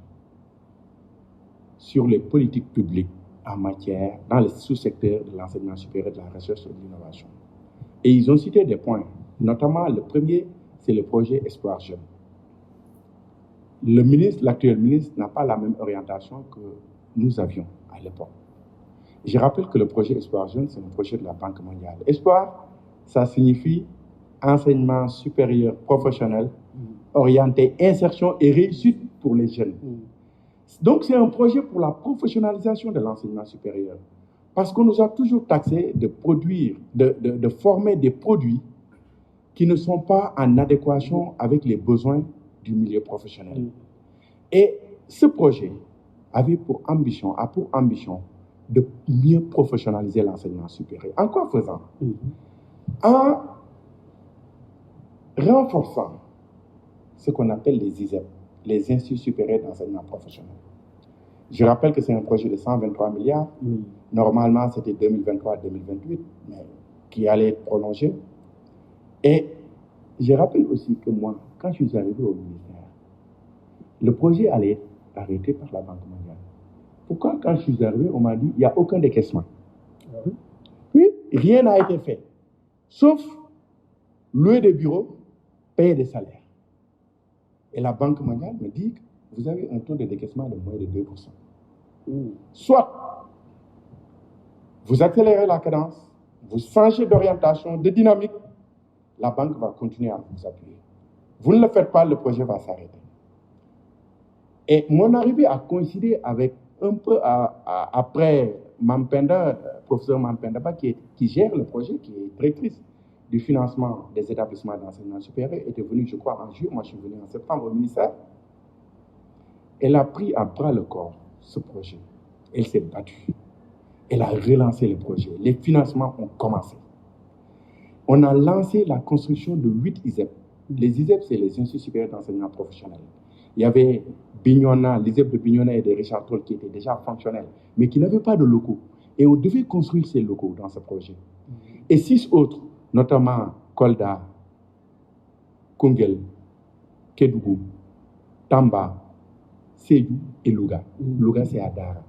sur les politiques publiques en matière, dans le sous-secteur de l'enseignement supérieur, de la recherche et de l'innovation. Et ils ont cité des points, notamment le premier, c'est le projet Espoir Jeune. L'actuel ministre n'a pas la même orientation que nous avions à l'époque. Je rappelle que le projet Espoir Jeune, c'est un projet de la Banque mondiale. Espoir, ça signifie enseignement supérieur professionnel, orienté insertion et réussite pour les jeunes. Donc, c'est un projet pour la professionnalisation de l'enseignement supérieur. Parce qu'on nous a toujours taxé de produire, de former des produits qui ne sont pas en adéquation avec les besoins du milieu professionnel. Et ce projet a pour ambition de mieux professionnaliser l'enseignement supérieur. En quoi faisant? En renforçant ce qu'on appelle les ISEP, les Instituts supérieurs d'enseignement professionnel. Je rappelle que c'est un projet de 123 milliards. Normalement, c'était 2023-2028, mais qui allait être prolongé. Et je rappelle aussi que moi, quand je suis arrivé au ministère, le projet allait être arrêté par la Banque mondiale. Pourquoi, quand je suis arrivé, on m'a dit il n'y a aucun décaissement. Puis, rien n'a été fait, sauf louer des bureaux, payer des salaires. Et la Banque mondiale me dit que vous avez un taux de décaissement de moins de 2%. Soit vous accélérez la cadence, vous changez d'orientation, de dynamique, la banque va continuer à vous appuyer. Vous ne le faites pas, le projet va s'arrêter. Et mon arrivée a coïncidé avec un peu après Mampenda, professeur Mampenda, qui gère le projet, qui est directrice du financement des établissements d'enseignement supérieur, était venue, je crois, en juillet. Moi, je suis venu en septembre au ministère. Elle a pris à bras le corps ce projet. Elle s'est battue. Elle a relancé le projet. Les financements ont commencé. On a lancé la construction de 8 ISEP. Les ISEP, c'est les Instituts supérieurs d'enseignement professionnel. Il y avait Bignona, l'ISEP de Bignona et de Richard Toll qui étaient déjà fonctionnels, mais qui n'avaient pas de locaux. Et on devait construire ces locaux dans ce projet. Et 6 autres, notamment Kolda, Koungheul, Kédougou, Tamba, Sédhiou et Louga. Louga, c'est à Dara.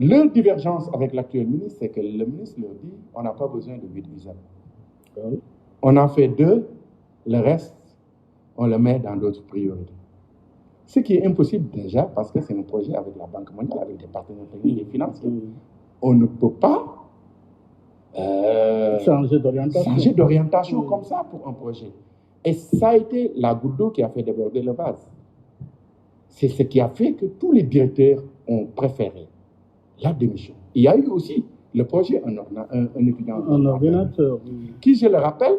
Leur divergence avec l'actuel ministre, c'est que le ministre leur dit on n'a pas besoin de 8 ISEP. On en fait 2, le reste, on le met dans d'autres priorités. Ce qui est impossible déjà parce que c'est un projet avec la Banque mondiale, avec des partenaires techniques et financiers. On ne peut pas changer d'orientation comme ça pour un projet. Et ça a été la goutte d'eau qui a fait déborder le vase. C'est ce qui a fait que tous les directeurs ont préféré la démission. Il y a eu aussi le projet un étudiant un ordinateur, qui, je le rappelle,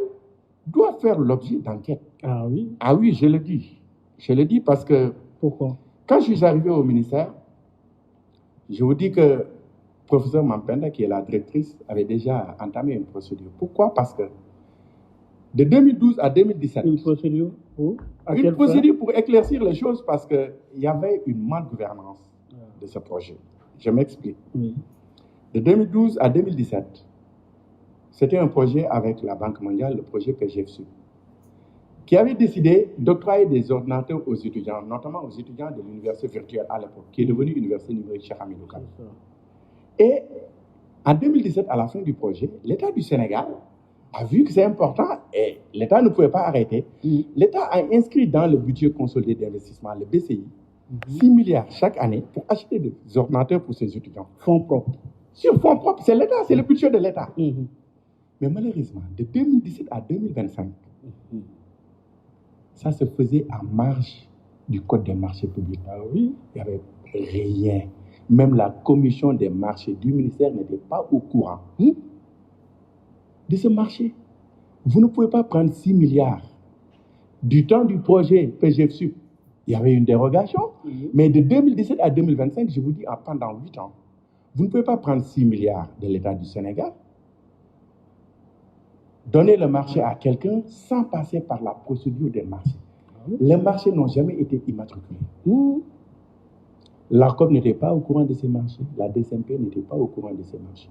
doit faire l'objet d'enquête. Ah oui? Ah oui, je le dis. Je le dis parce que... Pourquoi? Quand je suis arrivé au ministère, je vous dis que professeur Mampenda, qui est la directrice, avait déjà entamé une procédure. Pourquoi? Parce que de 2012 à 2017... Une procédure pour? Une procédure pour éclaircir les choses parce qu'il y avait une malgouvernance de ce projet. Je m'explique. Oui. De 2012 à 2017, c'était un projet avec la Banque mondiale, le projet PGFSU, qui avait décidé d'octroyer des ordinateurs aux étudiants, notamment aux étudiants de l'université virtuelle à l'époque, qui est devenue l'université numérique Cheikh Hamidou Kane. Et en 2017, à la fin du projet, l'État du Sénégal a vu que c'est important et l'État ne pouvait pas arrêter. L'État a inscrit dans le budget consolidé d'investissement, le BCI, 6 milliards chaque année pour acheter des ordinateurs pour ses étudiants. Fonds propres. Sur fonds propres, c'est l'État, c'est le budget de l'État. Mais malheureusement, de 2017 à 2025, ça se faisait à marge du Code des marchés publics. Ah oui, il n'y avait rien. Même la commission des marchés du ministère n'était pas au courant de ce marché. Vous ne pouvez pas prendre 6 milliards. Du temps du projet PGFSU, il y avait une dérogation, mais de 2017 à 2025, je vous dis, pendant 8 ans, vous ne pouvez pas prendre 6 milliards de l'État du Sénégal, donner le marché à quelqu'un sans passer par la procédure des marchés. Les marchés n'ont jamais été immatriculés. L'ARCOP n'était pas au courant de ces marchés. La DCMP n'était pas au courant de ces marchés.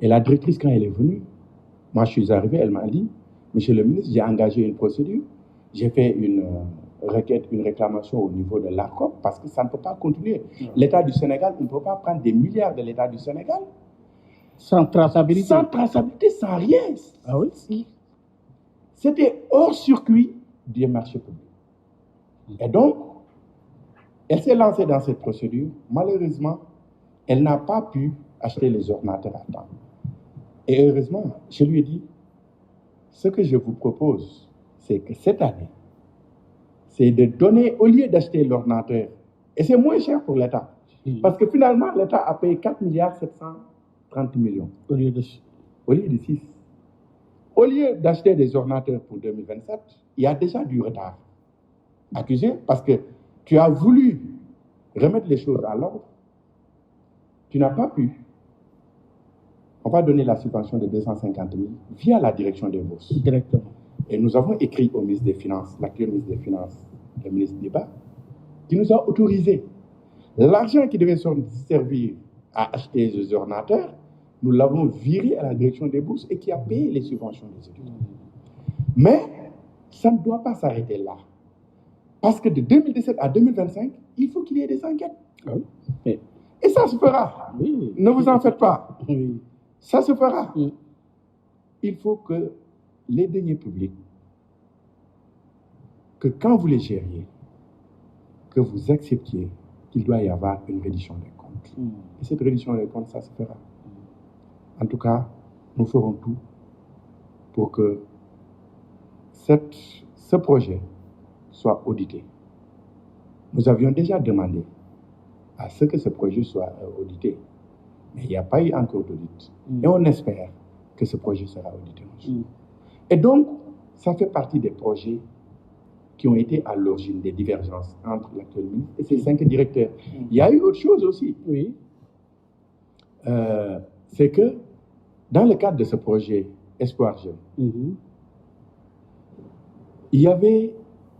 Et la directrice, quand elle est venue, moi je suis arrivé, elle m'a dit, monsieur le ministre, j'ai engagé une procédure, j'ai fait une requête, une réclamation au niveau de l'ARCOP parce que ça ne peut pas continuer. L'État du Sénégal, on ne peut pas prendre des milliards de l'État du Sénégal. Sans traçabilité. Sans traçabilité, sans rien. Ah oui? C'était hors circuit des marchés publics. Et donc, elle s'est lancée dans cette procédure. Malheureusement, elle n'a pas pu acheter les ordinateurs à temps. Et heureusement, je lui ai dit, ce que je vous propose, c'est que cette année, c'est de donner, au lieu d'acheter l'ordinateur, et c'est moins cher pour l'État, parce que finalement, l'État a payé 4 milliards 730 millions. Au lieu de 6. Au lieu d'acheter des ordinateurs pour 2027, il y a déjà du retard. Accusé parce que tu as voulu remettre les choses à l'ordre, tu n'as pas pu. On va donner la subvention de 250 000 via la direction des bourses. Directement. Et nous avons écrit au ministre des Finances, l'actuel ministre des Finances, le ministre Débat, qui nous a autorisé l'argent qui devait servir à acheter les ordinateurs, nous l'avons viré à la direction des bourses et qui a payé les subventions des étudiants. Mais ça ne doit pas s'arrêter là. Parce que de 2017 à 2025, il faut qu'il y ait des enquêtes. Oui. Et ça se fera. Oui. Ne vous en faites pas. Oui. Ça se fera. Oui. Il faut que les deniers publics, que quand vous les gériez, que vous acceptiez qu'il doit y avoir une reddition des comptes. Et cette reddition des comptes, ça se fera. En tout cas, nous ferons tout pour que ce projet soit audité. Nous avions déjà demandé à ce que ce projet soit audité, mais il n'y a pas eu encore d'audit. Et on espère que ce projet sera audité. Et donc, ça fait partie des projets qui ont été à l'origine des divergences entre l'actuel ministre et ses 5 directeurs. Il y a eu autre chose aussi. Oui. C'est que dans le cadre de ce projet Espoir Jeune,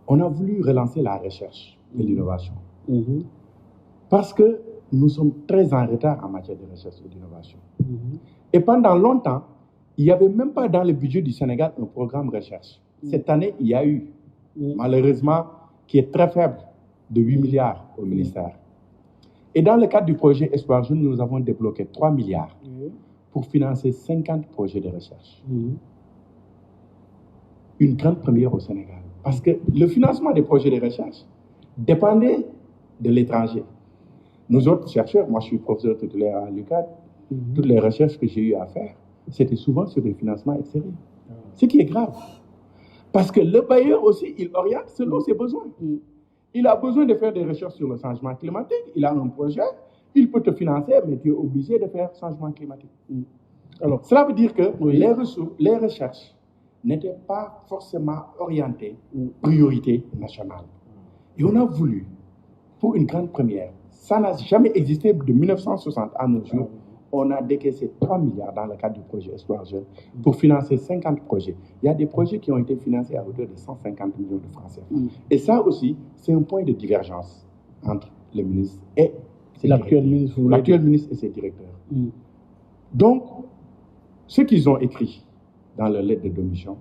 on a voulu relancer la recherche et l'innovation. Parce que nous sommes très en retard en matière de recherche et d'innovation. Et pendant longtemps, il n'y avait même pas dans le budget du Sénégal un programme recherche. Cette année, il y a eu, malheureusement, qui est très faible, de 8 milliards au ministère. Et dans le cadre du projet Espoir Jeune, nous avons débloqué 3 milliards pour financer 50 projets de recherche. Une grande première au Sénégal. Parce que le financement des projets de recherche dépendait de l'étranger. Nous autres chercheurs, moi je suis professeur titulaire à l'UQAD, toutes les recherches que j'ai eu à faire, c'était souvent sur des financements extérieurs. Ce qui est grave. Parce que le bailleur aussi, il oriente selon ses besoins. Il a besoin de faire des recherches sur le changement climatique, il a un projet, il peut te financer, mais tu es obligé de faire changement climatique. Alors, cela veut dire que les recherches n'étaient pas forcément orientées priorité nationale. Et on a voulu, pour une grande première, ça n'a jamais existé de 1960 à nos jours, on a décaissé 3 milliards dans le cadre du projet Espoir Jeune pour financer 50 projets. Il y a des projets qui ont été financés à hauteur de 150 millions de francs CFA. Et ça aussi, c'est un point de divergence entre le ministre et l'actuel ministre et ses directeurs. Donc, ce qu'ils ont écrit dans leur lettre de démission,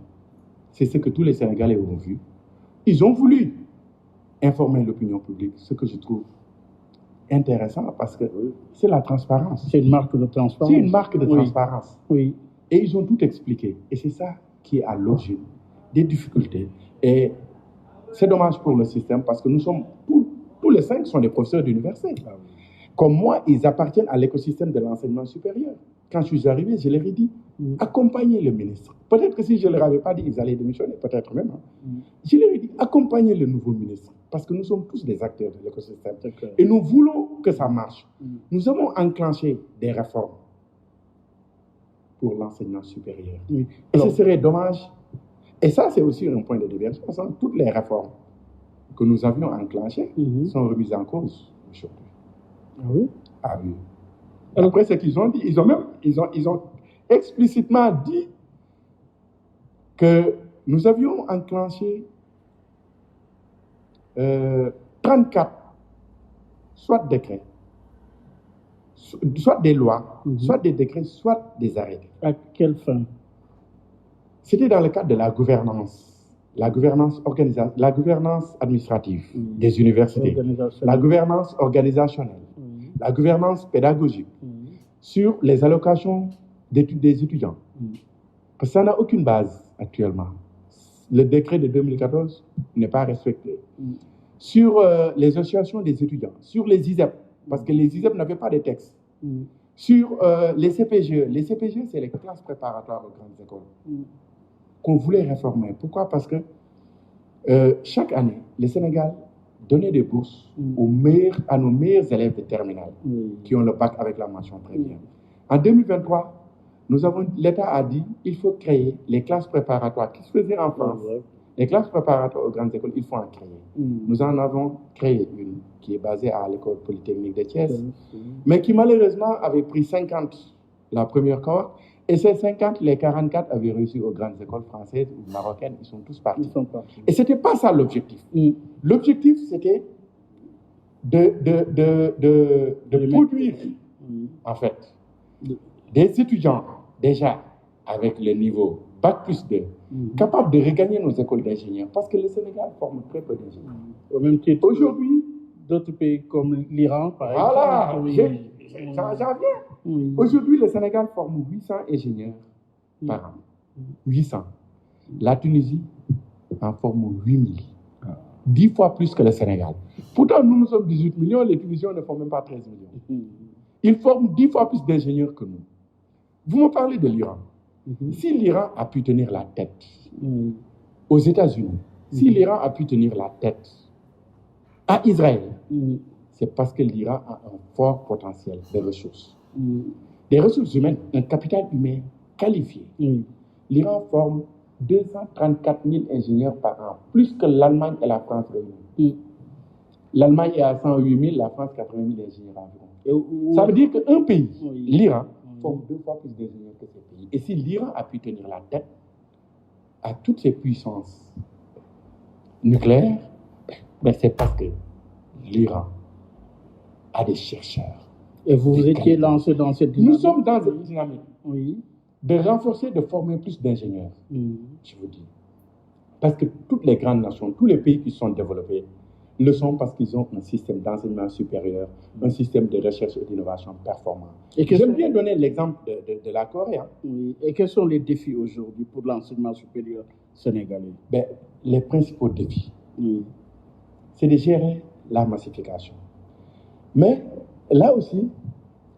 c'est ce que tous les Sénégalais ont vu. Ils ont voulu informer l'opinion publique, ce que je trouve intéressant parce que c'est la transparence. C'est une marque de transparence. C'est une marque de transparence. Oui. Et ils ont tout expliqué. Et c'est ça qui est à l'origine des difficultés. Et c'est dommage pour le système parce que nous sommes, tous les 5 sont des professeurs d'université. Comme moi, ils appartiennent à l'écosystème de l'enseignement supérieur. Quand je suis arrivé, je leur ai dit, accompagnez le ministre. Peut-être que si je ne leur avais pas dit, ils allaient démissionner, peut-être même. Je leur ai dit, accompagnez le nouveau ministre. Parce que nous sommes tous des acteurs de l'écosystème. Et nous voulons que ça marche. Nous avons enclenché des réformes pour l'enseignement supérieur. Et ce serait dommage. Et ça, c'est aussi un point de divergence. Toutes les réformes que nous avions enclenchées sont remises en cause aujourd'hui. Ah oui. Après ce qu'ils ont dit, ils ont explicitement dit que nous avions enclenché 34, soit décrets, soit des lois, soit des décrets, soit des arrêtés. À quelle fin? C'était dans le cadre de la gouvernance administrative des universités, la gouvernance organisationnelle, la gouvernance pédagogique, sur les allocations d'études des étudiants. Parce que ça n'a aucune base actuellement. Le décret de 2014 n'est pas respecté. Sur les associations des étudiants, sur les ISEP, parce que les ISEP n'avaient pas de textes. Sur les CPGE. Les CPGE, c'est les classes préparatoires aux grandes écoles qu'on voulait réformer. Pourquoi? Parce que chaque année, le Sénégal donnait des bourses à nos meilleurs élèves de terminale qui ont le bac avec la mention très bien. En 2023, l'État a dit qu'il faut créer les classes préparatoires qui se faisaient en France. Les classes préparatoires aux grandes écoles, il faut en créer. Nous en avons créé une qui est basée à l'école polytechnique de Thiès, mais qui malheureusement avait pris 50 la première cohorte, et ces 50, les 44 avaient réussi aux grandes écoles françaises ou marocaines, ils sont tous partis. Et ce n'était pas ça l'objectif. L'objectif, c'était de produire, en fait, des étudiants déjà avec le niveau Bac plus 2, capable de regagner nos écoles d'ingénieurs, parce que le Sénégal forme très peu d'ingénieurs. Au même titre, Aujourd'hui, d'autres pays comme l'Iran, par voilà, exemple. j'en viens. Aujourd'hui, le Sénégal forme 800 ingénieurs par an. 800. La Tunisie en forme 8000. 10 fois plus que le Sénégal. Pourtant, nous sommes 18 millions, les Tunisiens ne font même pas 13 millions. Ils forment 10 fois plus d'ingénieurs que nous. Vous me parlez de l'Iran. Si l'Iran a pu tenir la tête aux États-Unis, si l'Iran a pu tenir la tête à Israël, c'est parce que l'Iran a un fort potentiel de ressources. Des ressources humaines, un capital humain qualifié. L'Iran forme 234 000 ingénieurs par an, plus que l'Allemagne et la France réunies. L'Allemagne est à 108 000, la France 80 000 ingénieurs environ. Ça veut dire qu'un pays, l'Iran, forme 2 fois plus d'ingénieurs que ces pays. Et si l'Iran a pu tenir la tête à toutes ces puissances nucléaires, ben c'est parce que l'Iran a des chercheurs. Et vous étiez lancé dans cette dynamique? Nous sommes dans cette dynamique. De renforcer, de former plus d'ingénieurs, je vous dis. Parce que toutes les grandes nations, tous les pays qui sont développés, le sont parce qu'ils ont un système d'enseignement supérieur, un système de recherche et d'innovation performant. J'aime bien donner l'exemple de la Corée. Et quels sont les défis aujourd'hui pour l'enseignement supérieur sénégalais? Ben, les principaux défis, c'est de gérer la massification. Mais là aussi,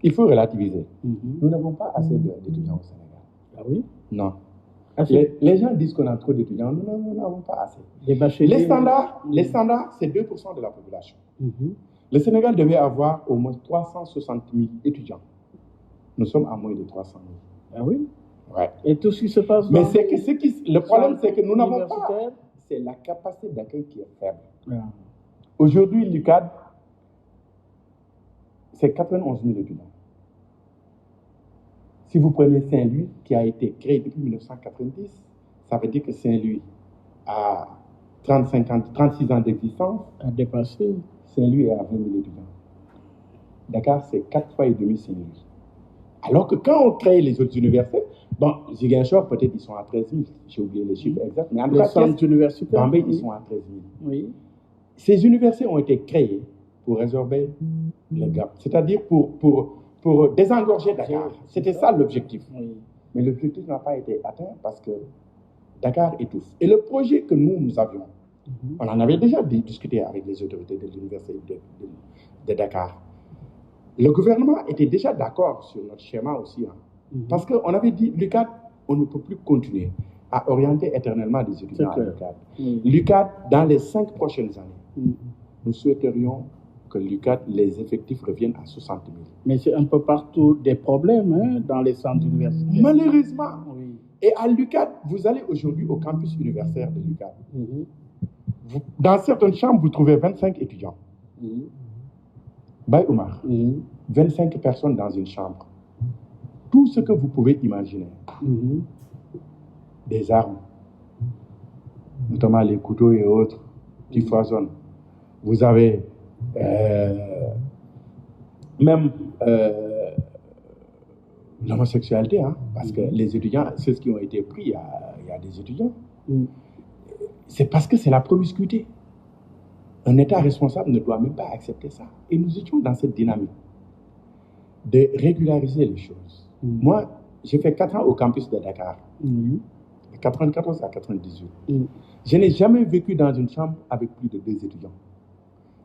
il faut relativiser. Nous n'avons pas assez d'étudiants au Sénégal. Ah oui? Non. Les gens disent qu'on a trop d'étudiants. Nous n'avons pas assez. Les standards, c'est 2% de la population. Le Sénégal devait avoir au moins 360 000 étudiants. Nous sommes à moins de 300 000. Ah oui? Ouais. Et tout ce qui se passe Mais le problème, c'est que nous n'avons pas. C'est la capacité d'accueil qui est faible. Aujourd'hui, l'UCAD, c'est 91 000 étudiants. Si vous prenez Saint-Louis, qui a été créé depuis 1990, ça veut dire que Saint-Louis a 36 ans d'existence. A dépassé. Saint-Louis est à 20 000 étudiants. Dakar, c'est 4 fois et demi Saint-Louis. Alors que quand on crée les autres universités, bon, Ziguinchor, peut-être ils sont à 13 000. J'ai oublié les chiffres exacts. Mais en tout cas, centres universitaires, Bambey, ils sont à 13 000. Oui. Ces universités ont été créées pour résorber le gap. C'est-à-dire pour désengorger Dakar. C'était ça l'objectif. Mais l'objectif n'a pas été atteint parce que Dakar étouffe. Et le projet que nous avions, on en avait déjà discuté avec les autorités de l'université de Dakar. Le gouvernement était déjà d'accord sur notre schéma aussi. Parce qu'on avait dit, l'UCAD, on ne peut plus continuer à orienter éternellement des étudiants à l'UCAD. L'UCAD, dans les 5 prochaines années, nous souhaiterions que l'UCAD, les effectifs reviennent à 60 000. Mais c'est un peu partout des problèmes dans les centres universitaires. Malheureusement. Et à l'UCAD, vous allez aujourd'hui au campus universitaire de l'UCAD. Dans certaines chambres, vous trouvez 25 étudiants. Baye Oumar, 25 personnes dans une chambre. Tout ce que vous pouvez imaginer. Des armes, notamment les couteaux et autres, qui foisonnent. Vous avez même l'homosexualité, parce que les étudiants, ceux qui ont été pris, il y a des étudiants. C'est parce que c'est la promiscuité. Un État responsable ne doit même pas accepter ça. Et nous étions dans cette dynamique de régulariser les choses. Moi, j'ai fait 4 ans au campus de Dakar, de 94 à 98. Je n'ai jamais vécu dans une chambre avec plus de 2 étudiants.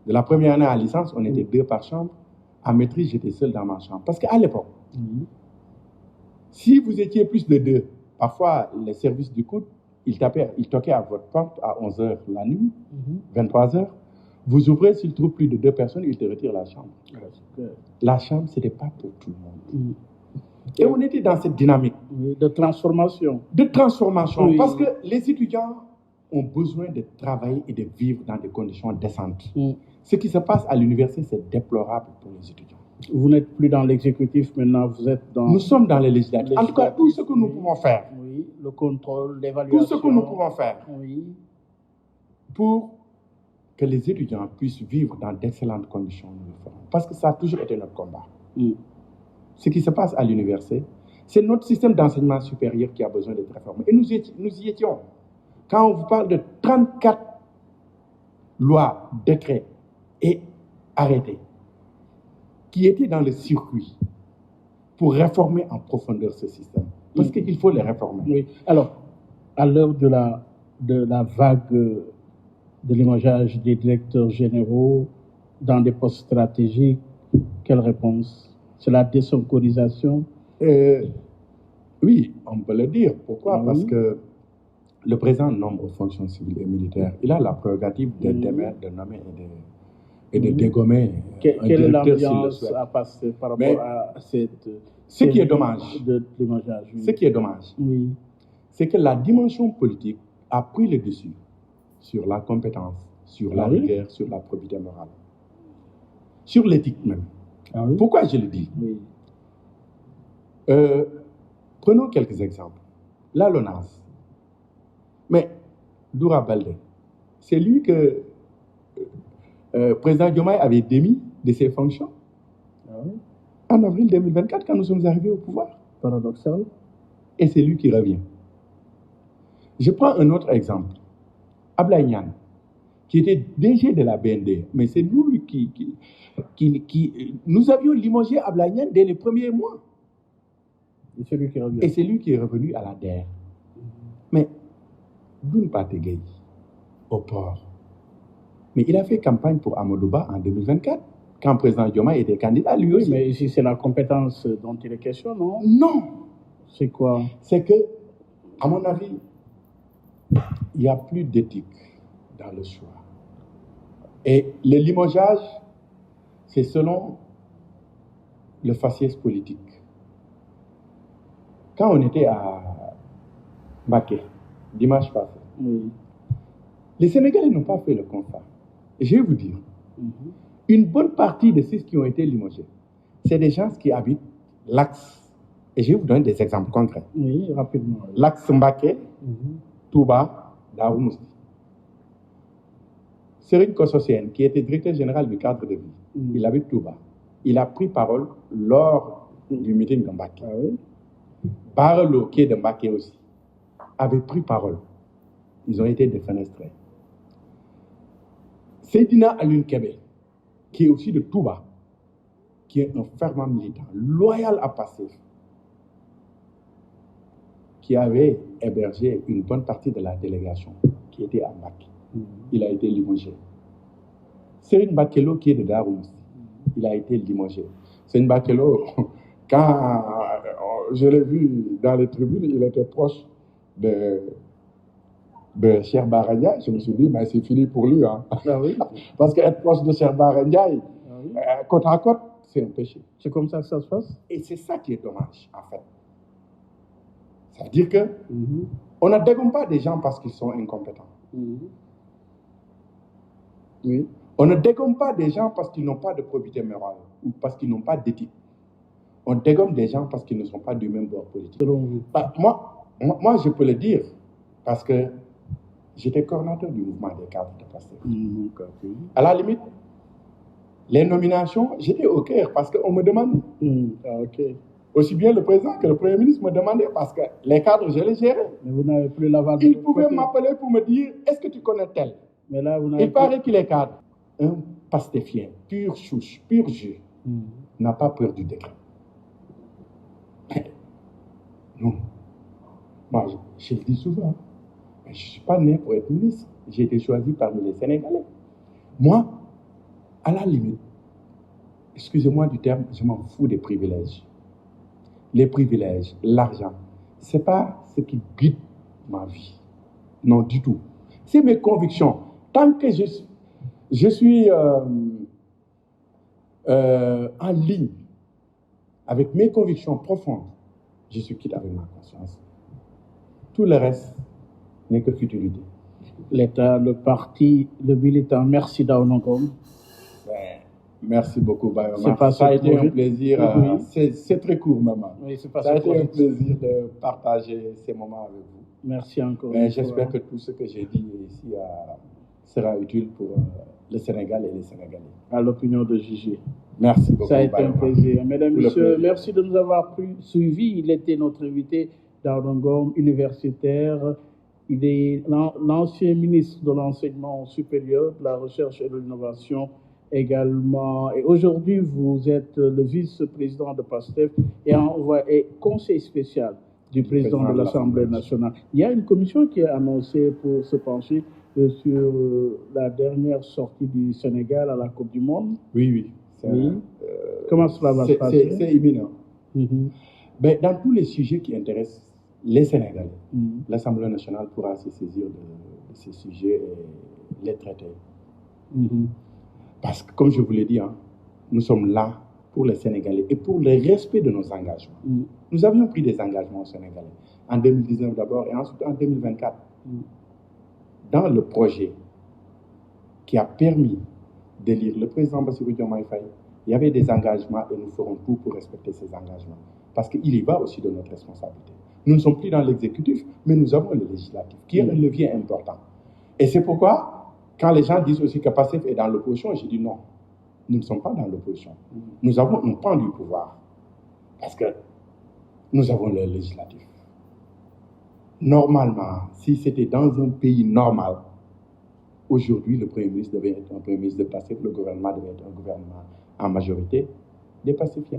De la première année à licence, on était 2 par chambre. À maîtrise, j'étais seul dans ma chambre. Parce qu'à l'époque, si vous étiez plus de 2, parfois les services du COUD, ils toquaient à votre porte à 11h la nuit, 23h. Vous ouvrez, s'ils trouvent plus de 2 personnes, ils te retirent la chambre. La chambre, ce n'était pas pour tout le monde. Et on était dans cette dynamique. De transformation. De transformation. Parce que les étudiants ont besoin de travailler et de vivre dans des conditions décentes. Ce qui se passe à l'université, c'est déplorable pour les étudiants. Vous n'êtes plus dans l'exécutif maintenant, vous êtes dans... Nous sommes dans les législatives. En tout cas, tout ce que nous pouvons faire. Le contrôle, l'évaluation. Tout ce que nous pouvons faire. Pour que les étudiants puissent vivre dans d'excellentes conditions, nous le ferons. Parce que ça a toujours été notre combat. Ce qui se passe à l'université, C'est notre système d'enseignement supérieur qui a besoin d'être réformé. Et nous y étions. Quand on vous parle de 34 lois, décrets et arrêtés qui étaient dans le circuit pour réformer en profondeur ce système. Parce qu'il faut les réformer. Oui. Alors, à l'heure de la vague de limogeage des directeurs généraux dans des postes stratégiques, quelle réponse? C'est la désoncorisation? Oui, on peut le dire. Pourquoi? Parce que le président nombre aux fonctions civiles et militaires. Il a la prérogative de nommer et de dégommer Quelle est l'ambiance à passer par rapport à cette... Ce qui est dommage, de limogeage, ce qui est dommage, c'est que la dimension politique a pris le dessus sur la compétence, sur la rigueur, sur la probité morale, sur l'éthique même. Pourquoi je le dis? Prenons quelques exemples. La LONASE. Mais Doura Baldé, c'est lui que président Diomaye avait démis de ses fonctions en avril 2024 quand nous sommes arrivés au pouvoir. Paradoxal. Et c'est lui qui revient. Je prends un autre exemple. Ablaye Niane, qui était DG de la BND, mais c'est nous qui nous avions limogé Ablaye Niane dès les premiers mois. Et c'est lui qui revient. Et c'est lui qui est revenu à la DER. Mais Doun Pategei, au port. Mais il a fait campagne pour Amadouba en 2024, quand le président Diomaye était candidat, lui aussi. Mais ici, c'est la compétence dont il est question, non? Non. C'est quoi? C'est que, à mon avis, il n'y a plus d'éthique dans le choix. Et le limogeage, c'est selon le faciès politique. Quand on était à Baké, dimanche passé, les Sénégalais n'ont pas fait le constat. Et je vais vous dire, une bonne partie de ceux qui ont été limogés, c'est des gens qui habitent l'axe. Et je vais vous donner des exemples concrets. Oui, rapidement. L'axe Mbaké, Touba, Darou Moussi. Serigne Kossosiène, qui était directeur général du cadre de vie, il habite Touba. Il a pris parole lors du meeting de Mbaké. Barelo, qui est de Mbaké aussi, avait pris parole. Ils ont été défenestrés. Seydina Alioune Kébé, qui est aussi de Touba, qui est un fervent militant, loyal à Pastef, qui avait hébergé une bonne partie de la délégation qui était à Mbaké. Il a été limogé. Serigne Bakelo, qui est de Darou Moussi, il a été limogé. Serigne Bakelo, quand je l'ai vu dans les tribunes, il était proche de Cheikh Bara Ndiaye. Je me suis dit, ben, c'est fini pour lui. Hein. Parce qu'être proche de Cheikh Bara Ndiaye, côte à côte, c'est un péché. C'est comme ça que ça se passe? Et c'est ça qui est dommage, en fait. Ça veut dire que on ne dégomme pas des gens parce qu'ils sont incompétents. On ne dégomme pas des gens parce qu'ils n'ont pas de probité morale ou parce qu'ils n'ont pas d'éthique. On dégomme des gens parce qu'ils ne sont pas du même bord politique. Bah, moi, je peux le dire parce que j'étais coordinateur du mouvement des cadres de Pastef. À la limite, les nominations, j'étais au cœur parce qu'on me demandait. Aussi bien le président que le premier ministre me demandaient parce que les cadres, je les gérais. Mais vous n'avez plus la Ils pouvaient m'appeler pour me dire, est-ce que tu connais tel? Mais là, vous il paraît qu'il est cadre. Un pastéfien, pur chouche, pur jus, n'a pas peur du décret. Non. Moi, je le dis souvent, je ne suis pas né pour être ministre. J'ai été choisi parmi les Sénégalais. Moi, à la limite, excusez-moi du terme, je m'en fous des privilèges. Les privilèges, l'argent, ce n'est pas ce qui guide ma vie. Non, du tout. C'est mes convictions. Tant que je suis en ligne avec mes convictions profondes, je suis quitte avec ma conscience. Tout le reste n'est que futilité. L'État, le parti, le militant, merci Daounogom. Merci beaucoup, Bayoma. Ça a été un plaisir. C'est très court, maman. Oui, ça a été un plaisir de partager ces moments avec vous. Merci encore. Mais j'espère que tout ce que j'ai dit ici sera utile pour le Sénégal et les Sénégalais. À l'opinion de Gigi. Merci beaucoup. Ça a été un plaisir. Mesdames, Messieurs, merci de nous avoir suivis. Il était notre invité Daouda Ngom, universitaire. Il est l'ancien ministre de l'Enseignement supérieur, de la Recherche et de l'Innovation également. Et aujourd'hui, vous êtes le vice-président de PASTEF et conseiller spécial du président de l'Assemblée nationale. Il y a une commission qui est annoncée pour se pencher sur la dernière sortie du Sénégal à la Coupe du Monde. Oui. Comment cela va se passer? C'est imminent. Mais dans tous les sujets qui intéressent les Sénégalais, l'Assemblée nationale pourra se saisir de ces sujets et les traiter. Parce que, comme je vous l'ai dit, nous sommes là pour les Sénégalais et pour le respect de nos engagements. Nous avions pris des engagements aux Sénégalais, en 2019 d'abord et ensuite en 2024. Dans le projet qui a permis d'élire le président Bassirou Diomaye Faye, il y avait des engagements et nous ferons tout pour respecter ces engagements. Parce qu'il y va aussi de notre responsabilité. Nous ne sommes plus dans l'exécutif, mais nous avons le législatif, qui est un levier important. Et c'est pourquoi, quand les gens disent aussi que PASTEF est dans l'opposition, je dis non, nous ne sommes pas dans l'opposition. Nous avons un pan du pouvoir, parce que nous avons le législatif. Normalement, si c'était dans un pays normal, aujourd'hui, le Premier ministre devait être un Premier ministre de PASTEF, le gouvernement devait être un gouvernement en majorité des pacifiens.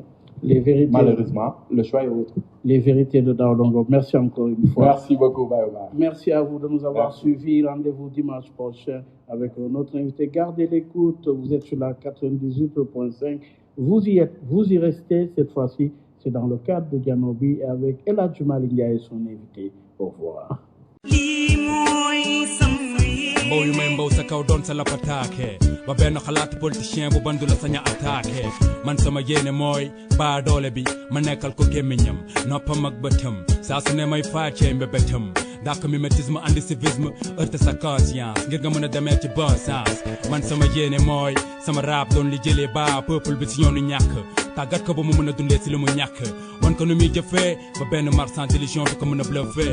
Malheureusement, le choix est autre. Les vérités de Daouda Ngom. Merci encore une fois. Merci beaucoup, Bayoba. Merci à vous de nous avoir suivis. Rendez-vous dimanche prochain avec notre invité. Gardez l'écoute. Vous êtes sur la 98.5. Vous y êtes, vous y restez. Cette fois-ci, c'est dans le cadre de Dianobi avec El Hadji Malick Ndiaye et son invité. Au revoir. mbow yu may mbow sa kaw doon sa lapataake ba benn xalaat politicien bu bandu la saña attaqué man sama yéene mooy baa doole bi ma nekkal ko gémmiñam noppam ak bëtam saa su ne may faacee mbébétam dàq mimétisme andi civisme heurte sa conscience ngir nga mën a demee ci bon sens man sama yéene mooy sama rap doon li jëlee baa peuple bi si ñoonu ñàkk tàggat ko ba mu mën a dundee si li mu ñàkk wan ko nu muy jëfee ba benn marchand d'illusion du ko mën a bluffé